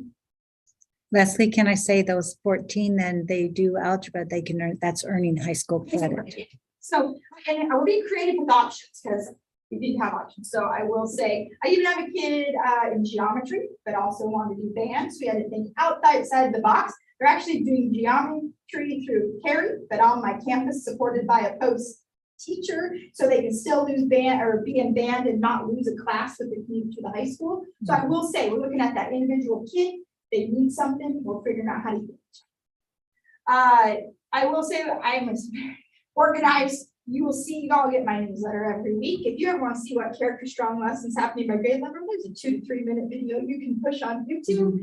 Leslie, can I say those 14, then they do algebra, they can earn, that's earning high school credit. So, and we're being creative with options because we didn't have options. So I will say, I even have a kid in geometry, but also wanted to do band. So we had to think outside the box. They're actually doing geometry through Carrie, but on my campus supported by a Post teacher. So they can still lose band or be in band and not lose a class with the commute to the high school. So I will say, we're looking at that individual kid. They need something, we're figuring out how to do it. I will say that I am organized. You will see, you all get my newsletter every week. If you ever want to see what Character Strong lessons happening by grade level, there's a 2 to 3 minute video you can push on YouTube.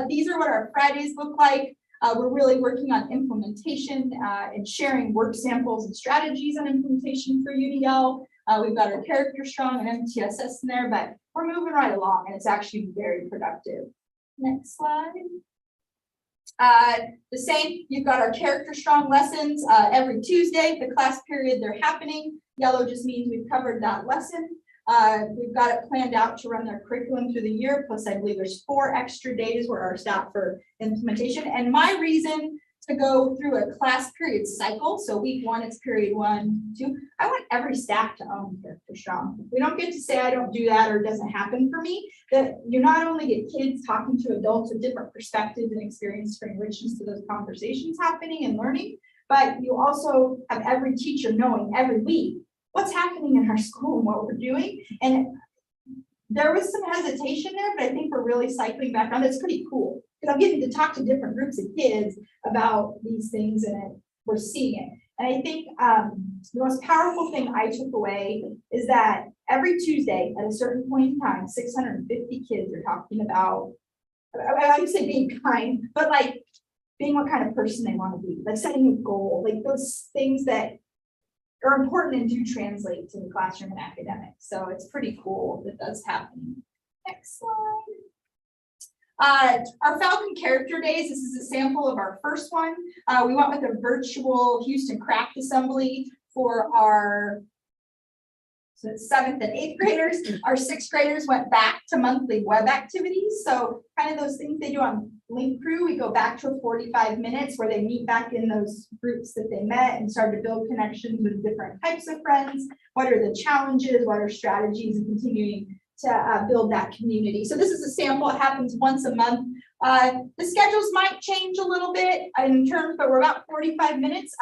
These are what our Fridays look like. We're really working on implementation and sharing work samples and strategies on implementation for UDL. We've got our Character Strong and MTSS in there, but we're moving right along and it's actually very productive. Next slide. The same, you've got our Character Strong lessons every Tuesday, the class period they're happening. Yellow just means we've covered that lesson. We've got it planned out to run their curriculum through the year. Plus, I believe there's 4 extra days where our staff for implementation. And my reason to go through a class period cycle. So week 1, it's period 1, 2. I want every staff to own Character Strong. We don't get to say I don't do that or it doesn't happen for me. That you not only get kids talking to adults with different perspectives and experience for enrichments to those conversations happening and learning, but you also have every teacher knowing every week what's happening in our school and what we're doing. And there was some hesitation there, but I think we're really cycling back around. It's pretty cool because I'm getting to talk to different groups of kids about these things and we're seeing it. And I think the most powerful thing I took away is that every Tuesday at a certain point in time, 650 kids are talking about, I would say being kind, but like being what kind of person they want to be, like setting a goal, like those things that are important and do translate to the classroom and academics. So it's pretty cool that that's happening. Next slide. Our Falcon Character Days, this is a sample of our first one. We went with a virtual Houston Craft Assembly for our 7th and 8th graders. Our 6th graders went back to monthly web activities. So kind of those things they do on Link Crew, we go back to 45 minutes where they meet back in those groups that they met and start to build connections with different types of friends. What are the challenges? What are strategies and continuing to build that community? So this is a sample. It happens once a month. The schedules might change a little bit in terms, but we're about 45 minutes.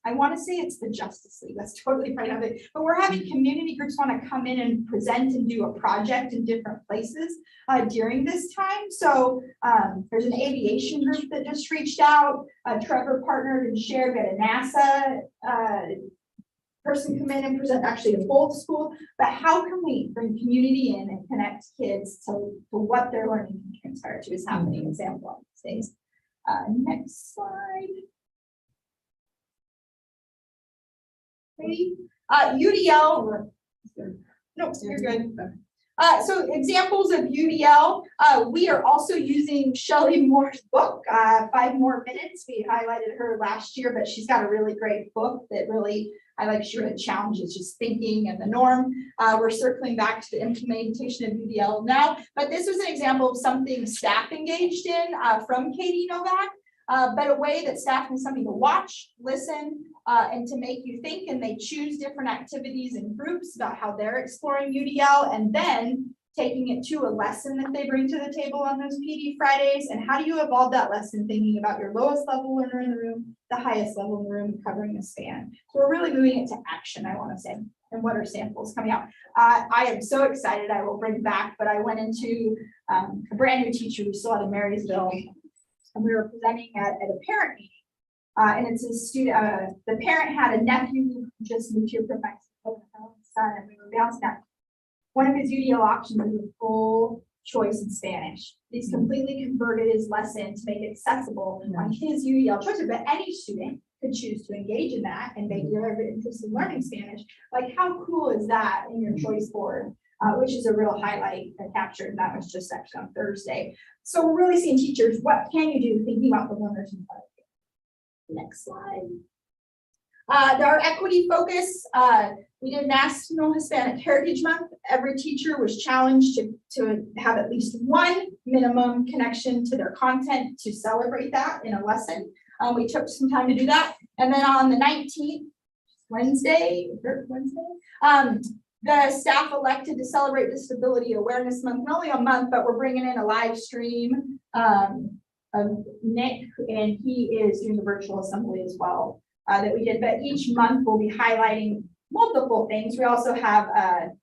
I want to say it's the Justice League, that's totally right of it, but we're having community groups want to come in and present and do a project in different places during this time. So there's an aviation group that just reached out, Trevor partnered and shared, we had a NASA person come in and present actually to both schools, but how can we bring community in and connect kids to what they're learning and transpire to is happening in San Juan these days. Next slide. UDL. No, you're good. So examples of UDL, we are also using Shelley Moore's book, 5 More Minutes. We highlighted her last year, but she's got a really great book that really, I like, she really challenges just thinking and the norm. We're circling back to the implementation of UDL now, but this was an example of something staff engaged in from Katie Novak, but a way that staff has something to watch, listen, and to make you think, and they choose different activities and groups about how they're exploring UDL, and then taking it to a lesson that they bring to the table on those PD Fridays. And how do you evolve that lesson, thinking about your lowest level learner in the room, the highest level in the room, covering the span. So we're really moving it to action, I want to say. And what are samples coming out? I am so excited, I will bring back, but I went into a brand new teacher we saw at Marysville, and we were presenting at a parent meeting. And it's a student, the parent had a nephew who just moved here from Mexico, son, and we were bouncing that. One of his UDL options is a full choice in Spanish. He's completely converted his lesson to make it accessible on his UDL choices, but any student could choose to engage in that and make your interest in learning Spanish. Like, how cool is that in your choice board? Which is a real highlight that captured, that was just actually on Thursday. So we're really seeing teachers, what can you do thinking about the learners in front of you? Next slide. Our equity focus, we did National Hispanic Heritage Month. Every teacher was challenged to have at least one minimum connection to their content to celebrate that in a lesson. We took some time to do that. And then on the 19th, Wednesday, the staff elected to celebrate Disability Awareness Month, not only a month, but we're bringing in a live stream of Nick, and he is doing the virtual assembly as well that we did. But each month we'll be highlighting multiple things. We also have an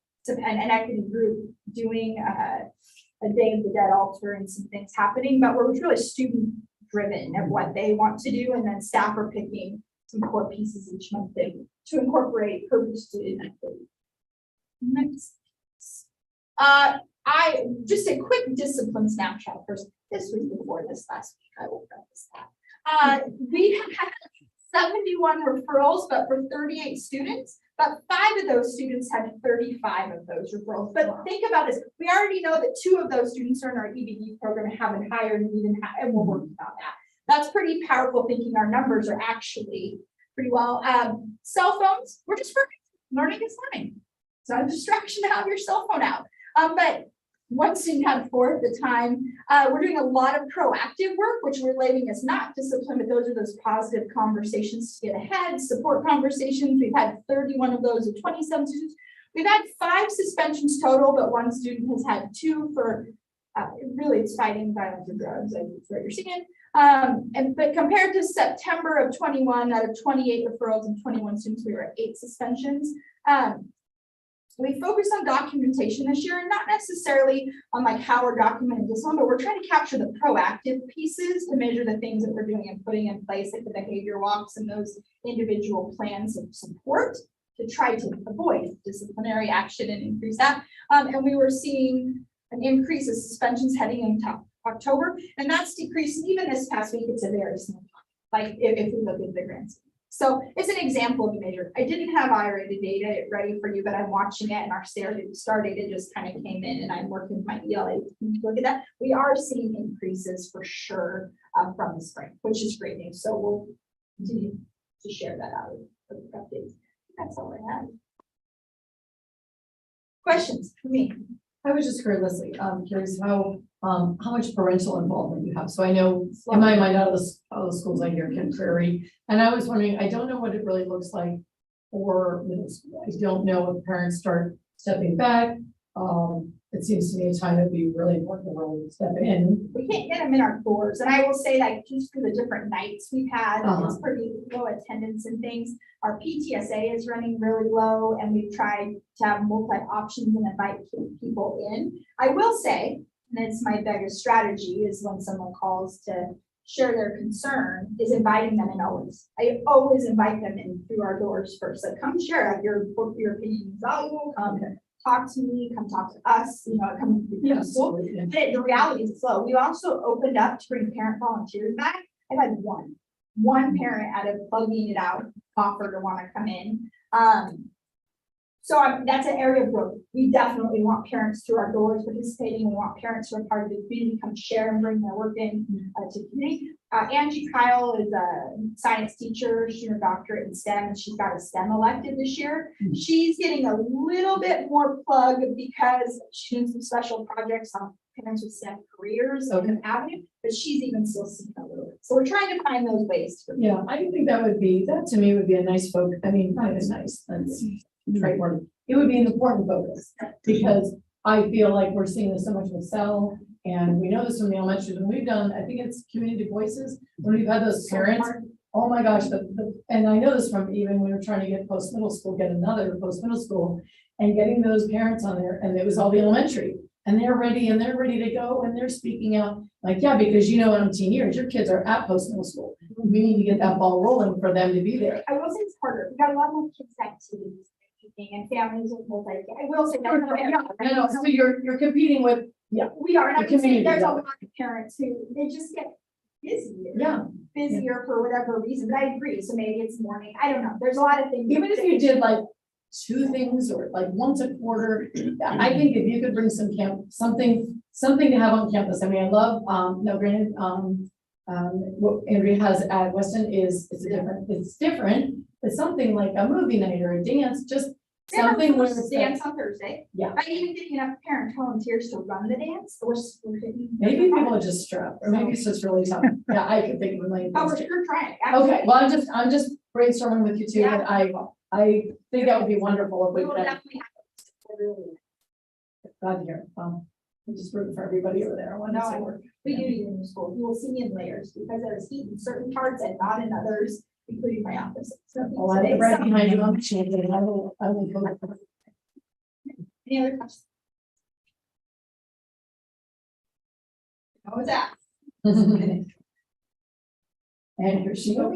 equity group doing a Day of the Dead altar and some things happening, but we're really student driven of what they want to do, and then staff are picking some core pieces each month to incorporate student activity. Next. I just a quick discipline snapshot first. This was before this last week. I will preface that. We had 71 referrals, but for 38 students, but 5 of those students had 35 of those referrals. But think about this. We already know that 2 of those students are in our EBD program and have a higher need, and we're working on that. That's pretty powerful, thinking our numbers are actually pretty well. Cell phones, we're just learning is learning. It's not a distraction to have your cell phone out. But one student had 4 at the time. We're doing a lot of proactive work, which we're labeling as not discipline, but those are those positive conversations to get ahead, support conversations. We've had 31 of those with 27 students. We've had 5 suspensions total, but 1 student has had 2 for really it's fighting violence and drugs. That's what you're seeing. But compared to September of 21, out of 28 referrals and 21 students, we were at 8 suspensions. We focus on documentation this year, and not necessarily on like how we're documenting this one, but we're trying to capture the proactive pieces to measure the things that we're doing and putting in place, like the behavior walks and those individual plans of support to try to avoid disciplinary action and increase that. And we were seeing an increase of suspensions heading into October, and that's decreased even this past week. It's a very small, like if we look at the grand scheme. So it's an example of a measure. I didn't have I-rated data ready for you, but I'm watching it, and our star data just kind of came in, and I'm working with my ELA to look at that. We are seeing increases for sure from the spring, which is great news. So we'll continue to share that out with the updates. That's all I have. Questions for me? I was just curious how much parental involvement you have. So I know in my mind, out of the schools I hear Kent Prairie, and I was wondering, I don't know what it really looks like for middle school. I don't know if parents start stepping back. it seems to me a time that'd be really important to really step in. We can't get them in our doors, and I will say that just for the different nights we've had, it's pretty low attendance and things. Our PTSA is running really low, and we've tried to have multi options and invite people in. I will say, and it's my biggest strategy, is when someone calls to share their concern, is inviting them in always. I always invite them in through our doors first, like come share your opinion is valuable, come talk to me, come talk to us, come to the school. But the reality is slow. We also opened up to bring parent volunteers back. I've had one parent out of plugging it out offer to want to come in. That's an area of growth. We definitely want parents through our doors participating. We want parents who are part of the community come share and bring their work in to community. Angie Kyle is a science teacher. She's a doctorate in STEM, and she's got a STEM elective this year. She's getting a little bit more plug because she's doing some special projects on parents with STEM careers and avenue, but she's even still seeing a little bit. So we're trying to find those ways. Yeah, I think that to me would be a nice focus. I mean, not as nice, that's right word. It would be an important focus because I feel like we're seeing this so much with Cell, and we know this from the elementary, and we've done, I think it's community voices, when we've had those parents. Oh my gosh, and I know this from even when we were trying to get post-middle school, get another post-middle school, and getting those parents on there, and it was all the elementary. And they're ready to go, and they're speaking out like, yeah, because in teen years, your kids are at post-middle school. We need to get that ball rolling for them to be there. I will say it's harder. We got a lot more kids activities and families with multi. I will say that. No, so you're competing with, We are, and I The can say community, there's a yeah. lot of parents who, they just get busier. yeah. Busier for whatever reason, but I agree, so maybe it's morning, I don't know, there's a lot of things. Even if you did like 2 things or like once a quarter, I think if you could bring some something to have on campus. I mean, I love, granted, what Andrea has at Weston it's different, but something like a movie night or a dance, just something where it's Dance on Thursday. Yeah. I even getting enough parent volunteers to run the dance, or. maybe people are just strapped, or maybe it's just really tough. Yeah, I could think of a million Oh, things. we're sure trying. Okay, well, I'm just brainstorming with you too, and I think that would be wonderful if We we will could. definitely have. Glad to hear. I'm just rooting for everybody over there. I want to see work. We do need in the school, you will see me in layers, because there's heat in certain parts and not in others, including my office. So Oh, I have right behind you. I'm chanting. I will go. any other questions? How was that? And here she goes.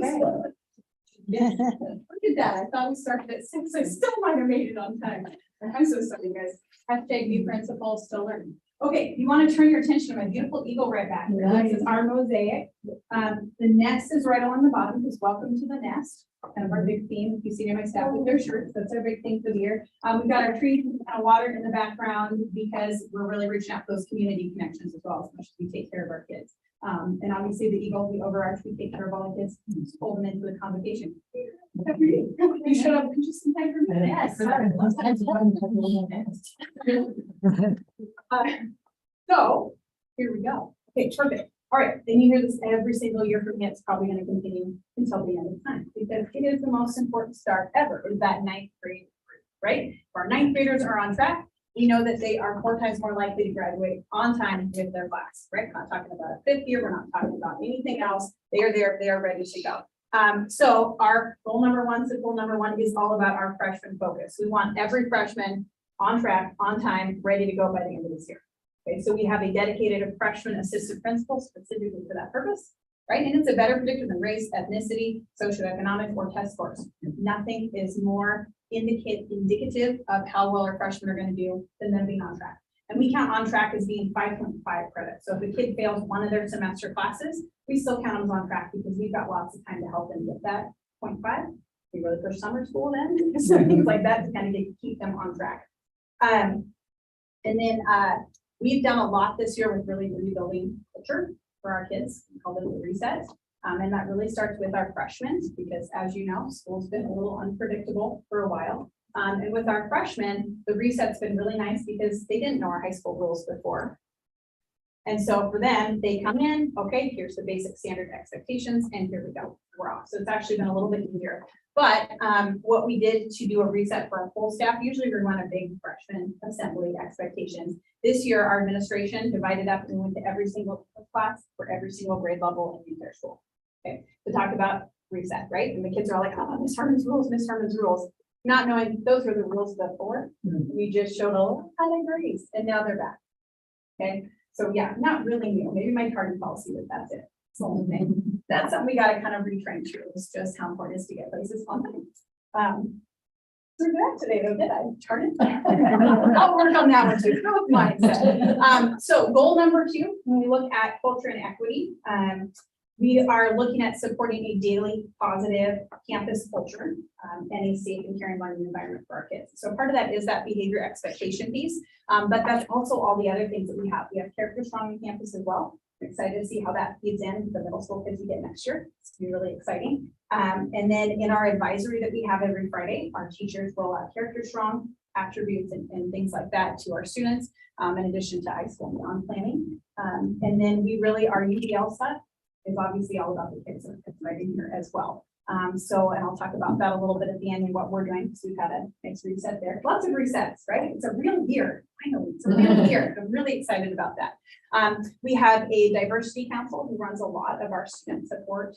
Look at that, I thought we started at 6, I still might have made it on time. I'm so sorry, guys. Hashtag new principal, still learning. Okay, you want to turn your attention to my beautiful eagle right back here. This is our mosaic. The nest is right along the bottom, because welcome to the nest. Kind of our big theme. You see my staff with their shirts, that's our big thing for the year. We've got our trees and water in the background because we're really reaching out those community connections as well, as much as we take care of our kids. And obviously the eagle, we overarch, we take care of all the kids, just pull them into the convocation. You showed up just in time for me. Yes. So here we go. Okay, perfect. All right, then you hear this every single year from me. It's probably going to continue until the end of time, because it is the most important start ever, is that 9th grade, right? If our 9th graders are on track, we know that they are 4 times more likely to graduate on time with their class, right? We're not talking about a 5th year, we're not talking about anything else. They are there, they are ready to go. So our goal number 1, goal number 1 is all about our freshman focus. We want every freshman on track, on time, ready to go by the end of this year. Okay, so we have a dedicated freshman assistant principal specifically for that purpose, right? And it's a better predictor than race, ethnicity, socioeconomic, or test scores. Nothing is more indicative of how well our freshmen are going to do than them being on track. And we count on track as being 5.5 credits. So if a kid fails one of their semester classes, we still count them on track because we've got lots of time to help them get that 0.5. We really push summer school then, so things like that to kind of keep them on track. And then we've done a lot this year with really rebuilding culture for our kids. We call it the reset. And that really starts with our freshmen, because as you know, school's been a little unpredictable for a while. And with our freshmen, the reset's been really nice because they didn't know our high school rules before. And so for them, they come in, okay, here's the basic standard expectations, and here we go, we're off. So it's actually been a little bit easier. But what we did to do a reset for our full staff, usually we run a big freshman assembly expectations. This year, our administration divided up and went to every single class for every single grade level in their school. Okay, to talk about reset, right? And the kids are all like, oh, Miss Harmon's rules, Miss Harmon's rules. Not knowing those were the rules before. We just showed a little kind of grace, and now they're back. Okay, so yeah, not really new. Maybe my target policy, but that's it. It's the only thing. That's something we gotta kind of retrain to. It's just how important it is to get places on time. So that today, though, did I? Charted? I'll work on that one too. Growth mindset. So goal number 2, when we look at culture and equity, we are looking at supporting a daily positive campus culture and a safe and caring learning environment for our kids. So part of that is that behavior expectation piece, but that's also all the other things that we have. We have Character Strong on campus as well. I'm excited to see how that feeds in the middle school kids we get next year. It's gonna be really exciting. And then in our advisory that we have every Friday, our teachers roll out Character Strong attributes and things like that to our students, in addition to high school and beyond planning. And then we really, our UDL stuff is obviously all about the kids, and it's right in here as well. And I'll talk about that a little bit at the end and what we're doing, because we've had a nice reset there. Lots of resets, right? It's a real year. Finally, it's a real year. I'm really excited about that. We have a diversity council who runs a lot of our student support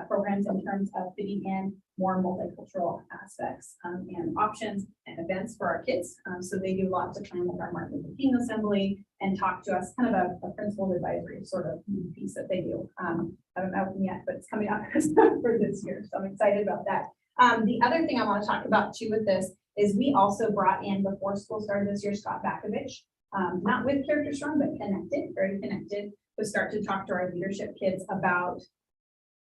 programs in terms of fitting in more multicultural aspects and options and events for our kids. So they do lots of time with our Martin Luther King Assembly and talk to us, kind of a principal advisory sort of piece that they do. I don't know yet, but it's coming up for this year. So I'm excited about that. The other thing I want to talk about too with this is we also brought in, before school started this year, Scott Bakovich, not with Character Strong, but connected, very connected, to start to talk to our leadership kids about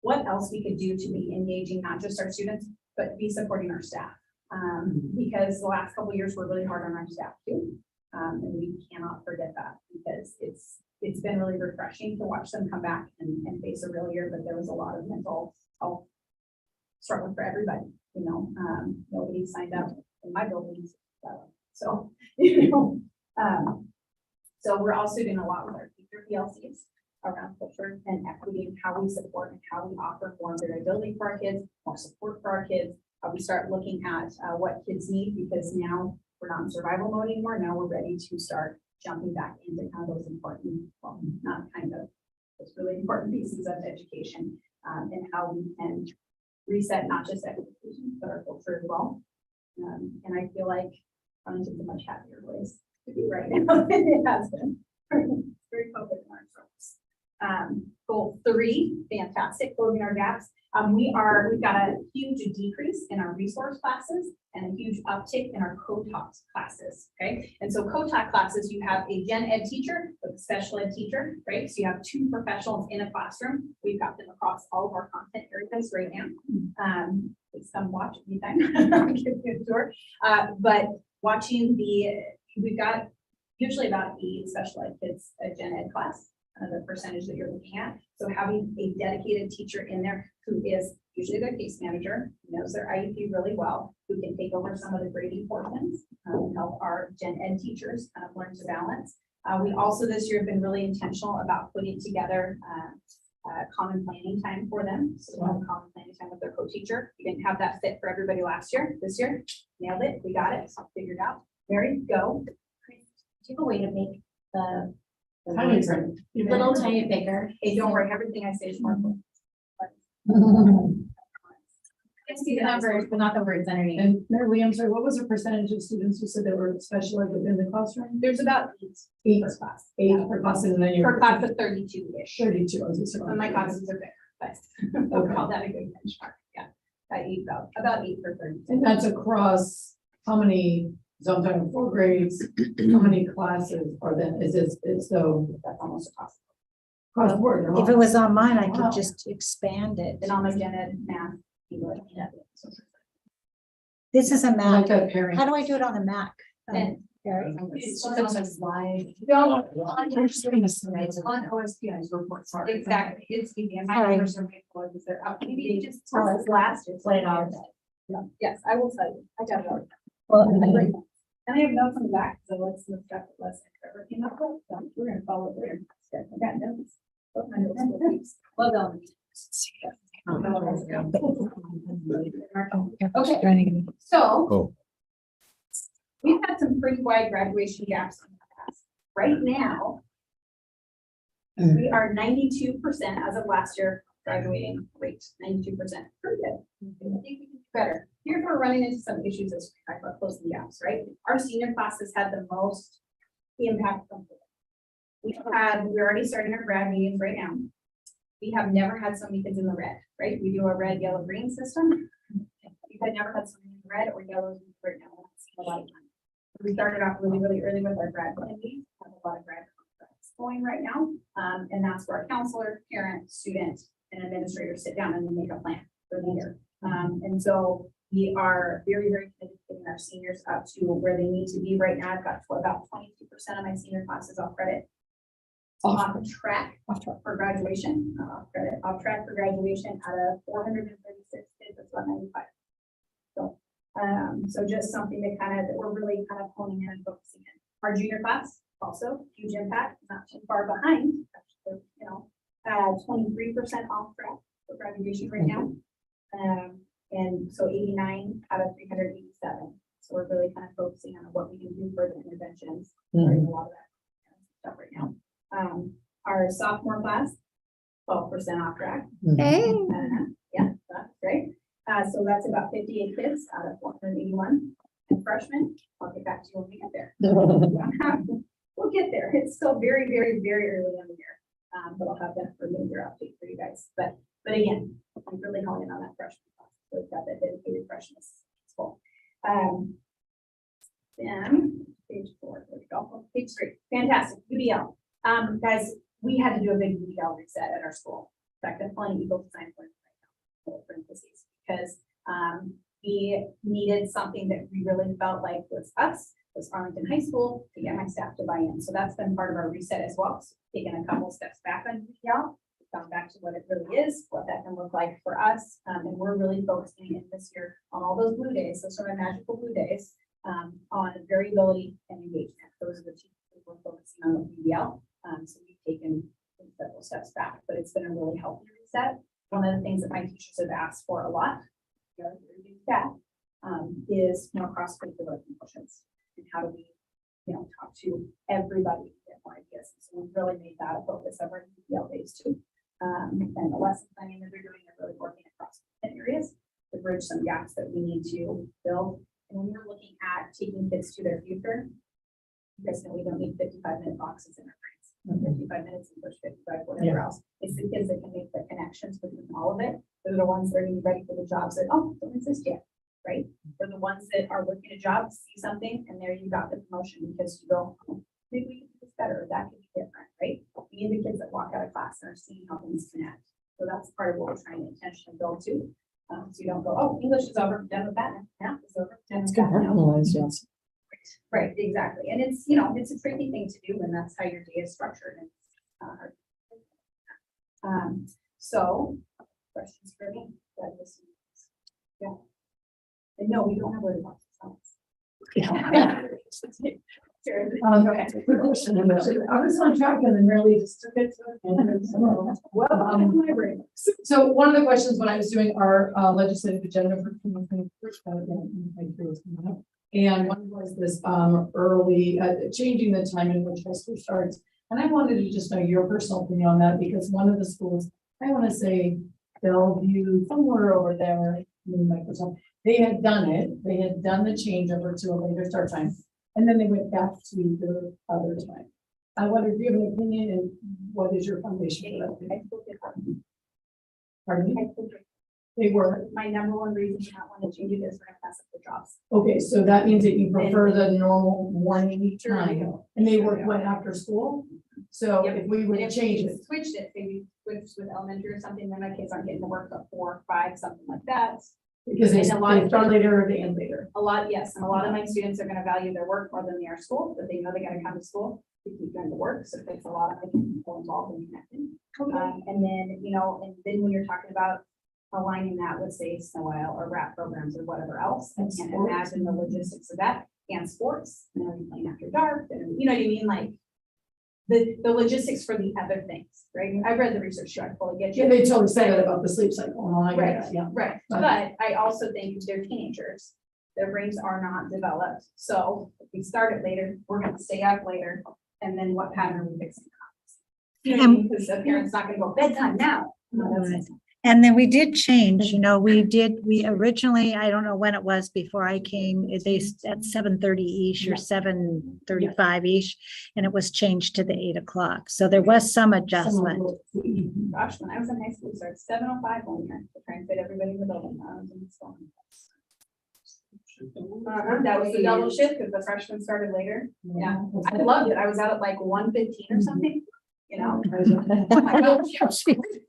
what else we could do to be engaging, not just our students, but be supporting our staff. Because the last couple of years were really hard on our staff too. And we cannot forget that, because it's been really refreshing to watch them come back and face a real year, but there was a lot of mental health struggle for everybody, you know. Nobody signed up in my buildings. So, you know, so we're also doing a lot with our teacher PLCs around culture and equity and how we support and how we offer more variability for our kids, more support for our kids. We start looking at what kids need, because now we're not in survival mode anymore. Now we're ready to start jumping back into kind of those important, well, not kind of, those really important pieces of education and how we can reset not just expectations, but our culture as well. And I feel like Farmington's a much happier place to be right now than it has been. It's very focused on ourselves. Goal 3, fantastic, closing our gaps. We've got a huge decrease in our resource classes and a huge uptick in our co-taught classes, okay? And so co-taught classes, you have a gen ed teacher with a special ed teacher, right? So you have 2 professionals in a classroom. We've got them across all of our content areas right now. Please come watch anytime. I'll give you a tour. But watching we've got usually about 8 special ed kids a gen ed class. The percentage that you're looking at. So having a dedicated teacher in there who is usually their case manager, who knows their IEP really well, who can take over some of the grading portions and help our gen ed teachers kind of learn to balance. We also this year have been really intentional about putting together common planning time for them. So we'll have a common planning time with their co-teacher. We didn't have that fit for everybody last year. This year, nailed it. We got it. So figured out. Mary, go. Do you have a way to make the Tiny words print. little tiny bigger? Hey, don't worry. Everything I say is more. I see the numbers, but not the words underneath. And Mary Lee, I'm sorry, what was the percentage of students who said they were special ed within the classroom? There's about 8 per class. 8 per class, and then you're Per class of 32-ish. 32. I was just And my classes are bigger, but we'll call that a good benchmark. Yeah. About 8 per 32. And that's across how many, so I'm talking 4 grades, how many classes are then, it's so That's almost across. across the board? they're If it all- was on mine, I Wow. could just expand it. And all my gen ed, math, English. This is a Like Mac. a parent. How do I do it on the Mac? And- Gary? It's on a slide. No, It's on OSPI's report card. exactly. It's easy. And my Sorry. numbers are made for this. They're up. Maybe you just tell us last year's. Play it out. Yes, I will tell you. I got it all. Well, And I have notes on the back, so let's look at less everything up. So we're gonna follow there. Well done. Okay. So Oh, We've had some pretty wide graduation gaps in the past. Right now, we are 92% as of last year graduating rate, 92%. Pretty good. I think we can do better. Here's where we're running into some issues as we talk about closing gaps, right? Our senior classes had the most impact from COVID. We're already starting our grad meetings right now. We have never had so many kids in the red, right? We do a red, yellow, green system. We've never had so many in the red or yellow right now. That's a lot of time. We started off really, really early with our grad committee. Have a lot of grad contracts going right now. And that's where a counselor, parent, student, and administrator sit down and make a plan for the year. And so we are very, very committed to getting our seniors up to where they need to be right now. I've got about 22% of my senior classes off credit. Off track for graduation, off track for graduation out of 436 kids, that's about 95. So just something that we're really kind of honing in and focusing in. Our junior class, also huge impact, not too far behind, actually, 23% off track for graduation right now. And so 89 out of 387. So we're really kind of focusing on what we can do for the interventions. There's a lot of that stuff right now. Our sophomore class, 12% off track. Hey. Yeah, that's great. So that's about 58 kids out of 481. And freshmen, I'll get back to you when we get there. We'll get there. It's still very, very, very early in the year. But I'll have that for mid-year update for you guys. But again, I'm really honing on that freshman class. So we've got that dedicated freshman school. Then page 4, there we go. Page 3, fantastic, UDL. Guys, we had to do a big UDL reset at our school. In fact, I'm calling Eagle Design Point right now, parentheses, because we needed something that we really felt like was us, was Arlington High School, to get my staff to buy in. So that's been part of our reset as well. So taking a couple steps back on UDL, gone back to what it really is, what that can look like for us. And we're really focusing in this year on all those blue days, those sort of magical blue days, on variability and engagement. Those are the two things we're focusing on with UDL. So we've taken several steps back, but it's been a really healthy reset. One of the things that my teachers have asked for a lot, is more cross-curricular promotions. And how do we, talk to everybody to get more ideas? So we've really made that a focus of our UDL days too. And the lesson planning that we're doing are really working across areas to bridge some gaps that we need to fill. And when we're looking at taking kids to their future, because we don't need 55-minute boxes in our brains. 55 minutes and push 55, whatever else. It's the kids that can make the connections between all of it. They're the ones that are going to be ready for the jobs that, don't exist yet, right? They're the ones that are working a job, see something, and there you got the promotion because you go, maybe we can do this better, that could be different, right? We need the kids that walk out of class and are seeing how things connect. So that's part of what we're trying to intentionally build too. So you don't go, English is over, done with that, math is over. That's good. Right, exactly. And it's, it's a tricky thing to do when that's how your day is structured. And so questions for me? Yeah. And no, we don't have where to box. Sure. Good question. I was on track and then really just took it to. So one of the questions when I was doing our legislative agenda for 2023, and one was this early changing the time in which high school starts. And I wanted to just know your personal opinion on that because one of the schools, I want to say Bellevue, somewhere over there, in Microsoft, they had done it. They had done the changeover to a later start time. And then they went back to the other time. I wonder if you have an opinion and what is your foundation for that? Pardon me? They were. My number one reason to not want to change it is we're going to mess up the jobs. Okay, so that means that you prefer the normal morning time and they work what after school? So if we were to change it. Switched it, maybe switched with elementary or something, then my kids aren't getting to work at 4 or 5, something like that. Because they And a lot of start later or they end later. Yes, and a lot of my students are going to value their work more than their school, but they know they got to come to school to keep going to work. So it takes a lot of people involved in connecting. And then, and then when you're talking about aligning that with say snow oil or wrap programs or whatever else, I can't imagine the logistics of that and sports. And then playing after dark, and you know what I mean? Like the logistics for the other things, right? I've read the research, too, I fully get Yeah, you. they totally said that about the sleep cycle and all I get that, yeah. Right, but I also think they're teenagers. Their brains are not developed. So if we start it later, we're gonna stay up later. And then what pattern are we fixing? You know what I mean? Because the parent's not gonna go bedtime now. No, that's- And then we did change, we originally, I don't know when it was before I came, at 7:30-ish or 7:35-ish. And it was changed to the 8 o'clock. So there was some adjustment. Gosh, when I was in high school, we started 7:05 one year to try and fit everybody in the building. I was in school. That was the double shift because the freshmen started later. Yeah, I loved it. I was out at like 1:15 or something, you know?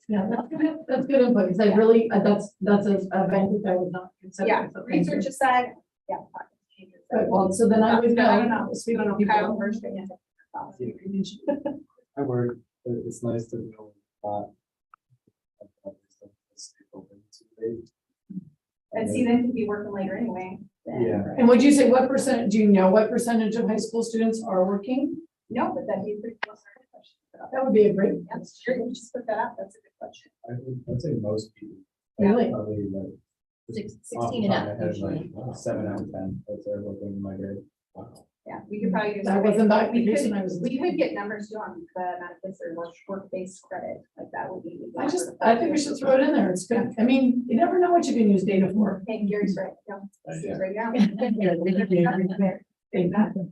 Yeah, that's good input, because I really, that's a benefit I would not consider. Yeah, so thank you. research aside, yeah. Right, well, so then I would. I don't know. Speaking I don't of know, Kyle people. first, but yeah. I work, but it's nice to know that. And see, then could be working later anyway. then, Yeah. right? And would you say what percent, do you know what percentage of high school students are working? No, but that'd be a pretty close question. That would be a great. Yeah, sure, you just put that up. That's a good question. I'd say most people. Really? Probably like. Six- off the 16 and top of up my head, usually. like 7 out of 10, that's there looking in my grade. Wow. Yeah, we could probably do. That survey. wasn't that We the case could, when I was. we could get numbers too on the amount of kids that are work-based credit, like that would be. I think we should throw it in there. It's good. I mean, you never know what you can use data for. Hey, Gary's right. Yeah. He's Yeah. right now. Exactly.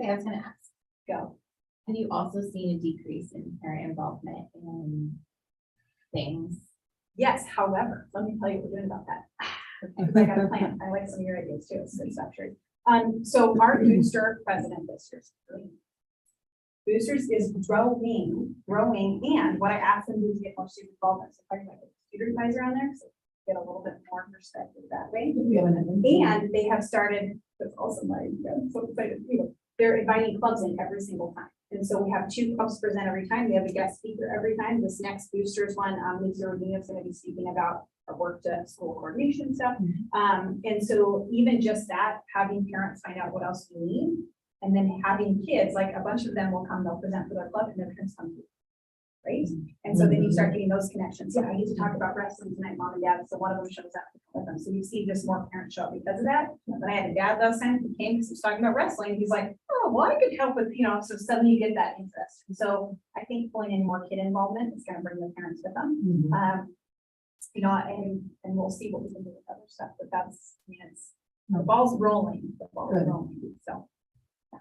Okay, I was gonna ask, Go. have you also seen a decrease in parent involvement in things? Yes, however, let me tell you what we're doing about that. Because I got a plan. I like some of your ideas too. So it's not true. So our booster president this year. Boosters is growing, and what I asked them to do is get more student involvement. So if I can like a tutor advisor on there, so get a little bit more perspective that way. We have an. And they have started, that's also my, I'm so excited, they're inviting clubs in every single time. And so we have 2 clubs present every time. We have a guest speaker every time. This next boosters one, Lisa Rodino is going to be speaking about our work to school coordination stuff. And so even just that, having parents find out what else we need, and then having kids, like a bunch of them will come, they'll present for their club and their parents come too. Right? And so then you start getting those connections. Yeah, I need to talk about wrestling tonight, mom and dad. So one of them shows up with them. So you see just more parents show up because of that. But I had a dad last time who came because he was talking about wrestling. He's like, oh, well, I could help with, so suddenly you get that interest. And so I think pulling in more kid involvement is going to bring the parents with them. And we'll see what we can do with other stuff. But that's, it's, the ball's rolling. The ball's Good. rolling. So. yeah.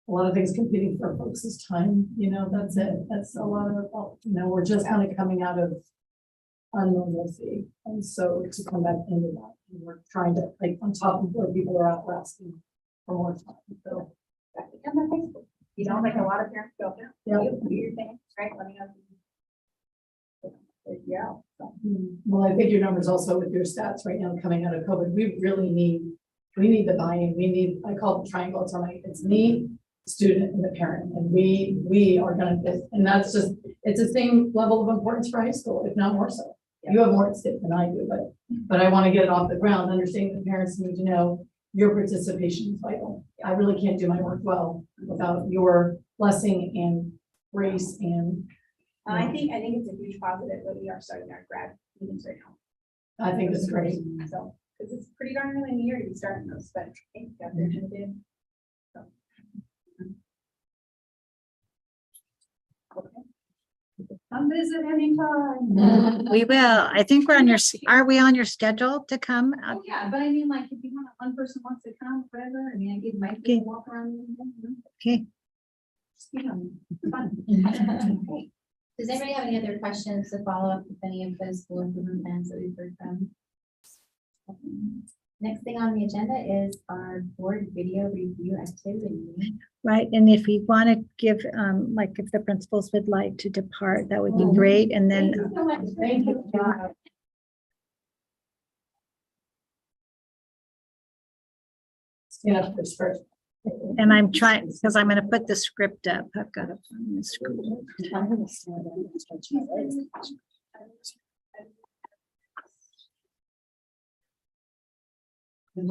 A lot of things competing for folks' time, that's it. That's a lot of, we're just kind of coming out of normalcy. And so to come back into that, and we're trying to, like, on top of where people are out asking for more time. So, You know, like a lot of parents go, Yeah. you do your thing, right? Let me know. Yeah. So. well, I think your numbers also with your stats right now coming out of COVID, we need the buy-in. I call it the triangle. It's me, student, and the parent, and we are gonna, and that's just, it's the same level of importance for high school, if not more so. You have more at stake than I do, but I want to get it off the ground, understanding that parents need to know your participation is vital. I really can't do my work well without your blessing and grace and. I think it's a huge positive that we are starting our grad meetings right now. I think it's great. So, because it's pretty darn early in the year to be starting those, but I think that they're gonna do. So. Okay. Come visit anytime. We will. I think are we on your schedule to come? Oh, yeah, but I mean, like, if you want, one person wants to come, whatever, I mean, I give my Okay. kid a walk around. Okay. Fun. Does anybody have any other questions to follow up with any of those school improvement plans that we've heard from? Next thing on the agenda is our board video review activity. Right, and if we want to give, like if the principals would like to depart, that would be great, and then. Thank you so much. Thank you. Yeah, that's first. And I'm trying, because I'm gonna put the script up. I've got to find the script. Yeah.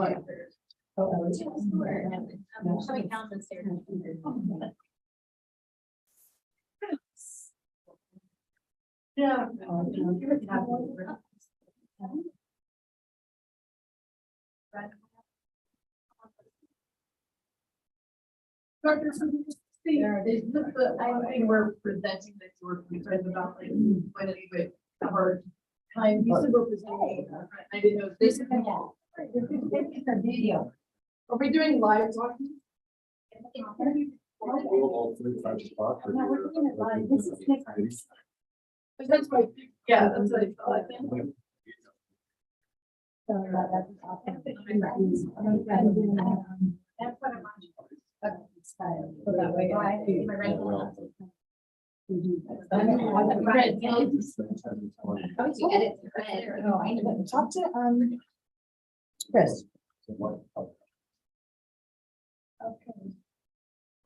I think we're presenting this, we're concerned about like, when it would cover time, you said we're presenting. I didn't know this. Video. Are we doing live talking? That's my, yeah, that's what I thought. That's what I'm on. So that way I do my right one. Talk to, Chris.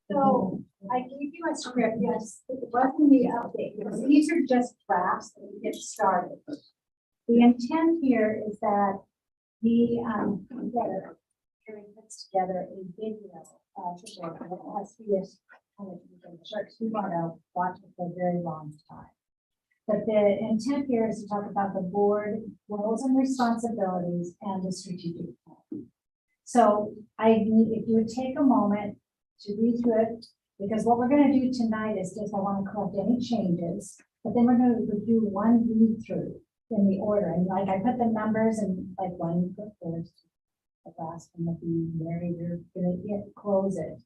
So I gave you a script, yes, it wasn't the update, because these are just drafts that we get started. The intent here is that the, together, Carrie puts together a video, that has to be a kind of, we want to watch it for a very long time. But the intent here is to talk about the board roles and responsibilities and the strategic plan. So if you would take a moment to read through it, because what we're gonna do tonight is just, I wanna collect any changes, but then we're gonna do one read through in the order, and like I put the numbers and like one you put first, the last one will be Mary, you're gonna close it.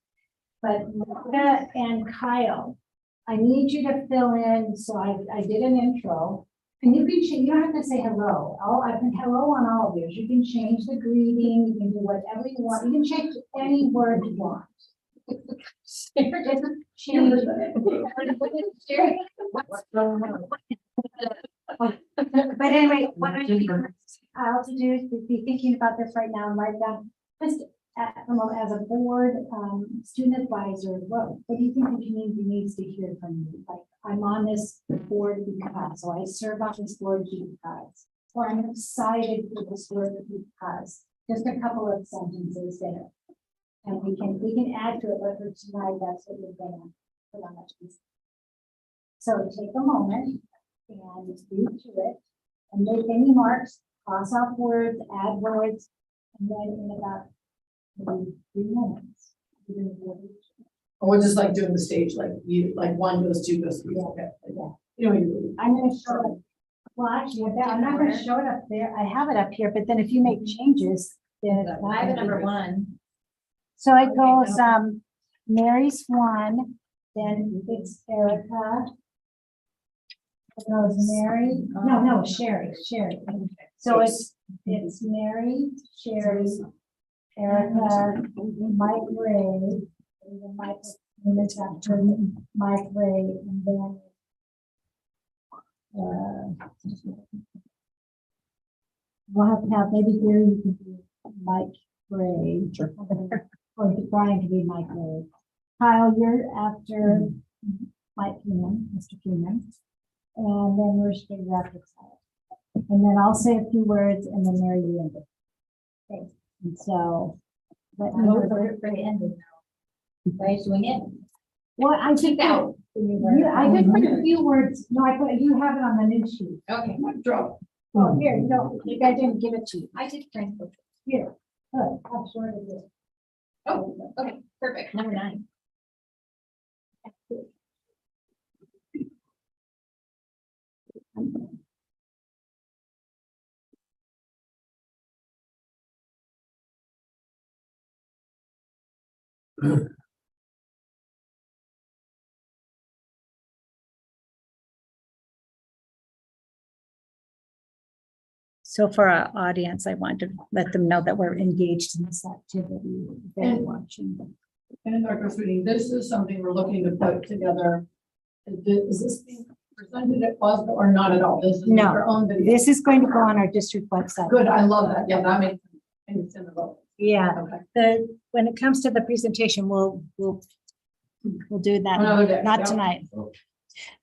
But Lorna and Kyle, I need you to fill in, so I did an intro, and you can change, you don't have to say hello. I put hello on all of yours. You can change the greeting, you can do whatever you want. You can change any word you want. Just change it. But anyway, what I need I'll do is be thinking about this right now and write down, just as a board, student advisor, what do you think the community needs to hear from you? Like, I'm on this board because, so I serve on this board because, or I'm excited for this board because, just a couple of sentences there. And we can add to it, but for tonight, that's what we're gonna put on that piece. So take a moment and read through it and make any marks, cross off words, add words, and then in about maybe 3 minutes. Or just like doing the stage, like you, like 1 goes, 2 goes, 3. Okay. Yeah. You know, you. I'm gonna show it. Well, actually, I'm not gonna show it up there. I have it up here, but then if you make changes, then. I have a number 1. So it goes, Mary's 1, then it's Erica. It goes Mary, no, Sherry. So it's Mary, Sherry, Erica, Mike Ray, and then Mike, and then after Mike Ray, and then we'll have to have, maybe Gary, you can do Mike Ray. Sure. Or Brian can be Mike Ray. Kyle, you're after Mike Keenan, Mr. Keenan. And then we're straight after Kyle. And then I'll say a few words and then Mary, you end it. Okay. And so. Let me know where it ended. Right, doing it? Well, I think that. I did put a few words. No, you have it on the new sheet. Okay, drop. Oh, here, no, you guys didn't give it to you. I did transport. Here, good, I'm sure it is. Oh, okay, perfect. Number 9. So for our audience, I want to let them know that we're engaged in this activity. They're watching. And Dr. Sweeney, this is something we're looking to put together. Is this being presented at WASB or not at all? This is No. our own video. This is going to go on our district website. Good, I love that. Yeah, that makes sense. And it's in the vote. Yeah, Okay. when it comes to the presentation, we'll do that. Another day, Not yeah. tonight.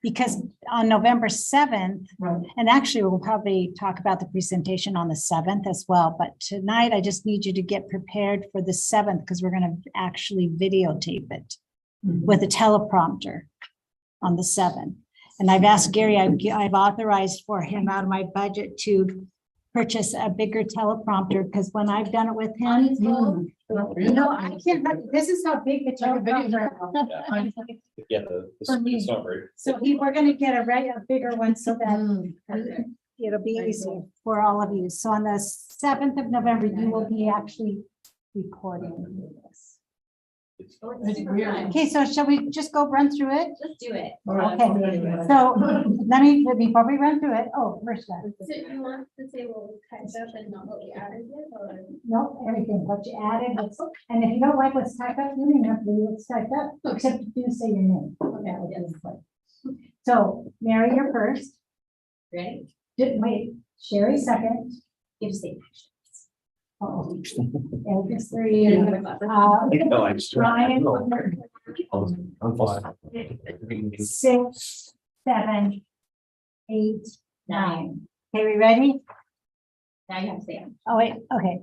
Because on November 7th, Right. and actually we'll probably talk about the presentation on the 7th as well, but tonight I just need you to get prepared for the 7th because we're going to actually videotape it with a teleprompter on the 7th. And I've asked Gary, I've authorized for him out of my budget to purchase a bigger teleprompter because when I've done it with him, no, I can't, this is how big the teleprompter. Yeah, For me. So we're gonna get a bigger one so that it'll be easier for all of you. So on the 7th of November, you will be actually recording this. Okay, so shall we just go run through it? Let's do it. Okay, so let me, before we run through it, first, So you want to say what we typed up and not what we added yet, or? no, everything, what you added, and if you don't like what's typed up, you don't have to do what's typed up, except you do say your name. That would be fine. So Mary, you're first. Ready? Didn't wait, Sherry second. You have to say actions. Oh, and it's three. Ryan. I'm 6, 7, 8, 9. Okay, we ready? Now you have to say it. Oh, wait, okay.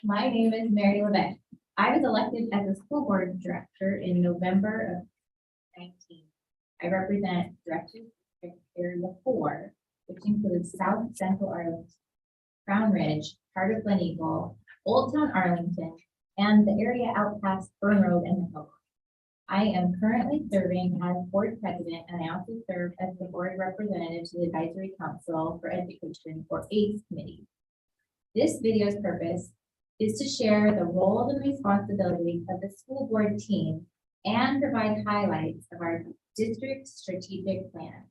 My name is Mary Levette. I was elected as a school board director in November of 19. I represent Director's Area 4, which includes South Central Arlington, Crown Ridge, part of Glen Eagle, Old Town Arlington, and the area out past Burn Road and Hill. I am currently serving as board president, and I also serve as the board representative to the Advisory Council for Education, or ACE Committee. This video's purpose is to share the roles and responsibilities of the school board team and provide highlights of our district strategic plan.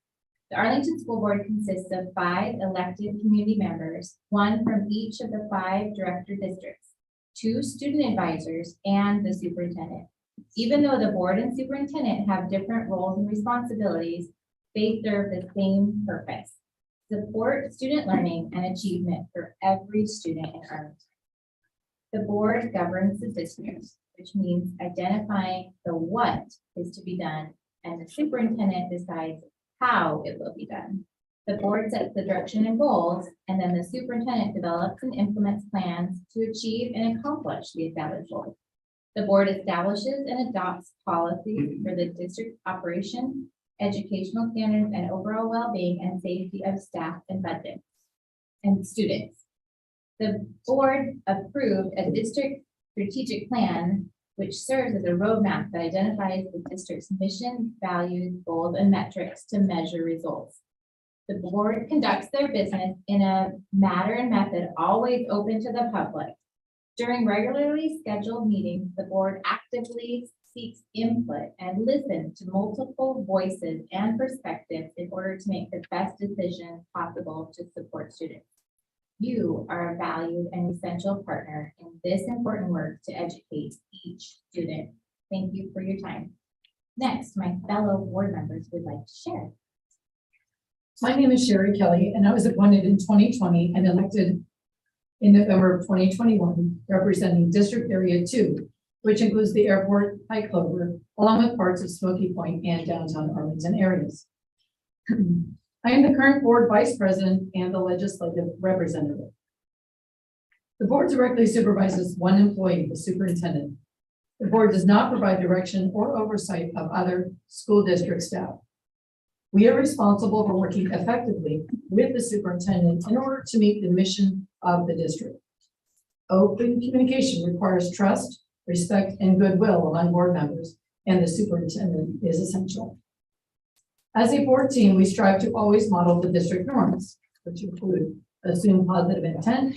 The Arlington School Board consists of 5 elected community members, 1 from each of the 5 director districts, 2 student advisors, and the superintendent. Even though the board and superintendent have different roles and responsibilities, they serve the same purpose: support student learning and achievement for every student in Arlington. The board governs the district, which means identifying the what is to be done, and the superintendent decides how it will be done. The board sets the direction and goals, and then the superintendent develops and implements plans to achieve and accomplish the established goals. The board establishes and adopts policies for the district operation, educational standards, and overall well-being and safety of staff and budget and students. The board approved a district strategic plan, which serves as a roadmap that identifies the district's mission, values, goals, and metrics to measure results. The board conducts their business in a manner and method always open to the public. During regularly scheduled meetings, the board actively seeks input and listens to multiple voices and perspectives in order to make the best decisions possible to support students. You are a valued and essential partner in this important work to educate each student. Thank you for your time. Next, my fellow board members would like to share. My name is Sherry Kelly, and I was appointed in 2020 and elected in November of 2021, representing District Area 2, which includes the airport, High Clover, along with parts of Smoky Point and downtown Arlington areas. I am the current board vice president and the legislative representative. The board directly supervises one employee, the superintendent. The board does not provide direction or oversight of other school district staff. We are responsible for working effectively with the superintendent in order to meet the mission of the district. Open communication requires trust, respect, and goodwill among board members, and the superintendent is essential. As a board team, we strive to always model the district norms, which include assume positive intent,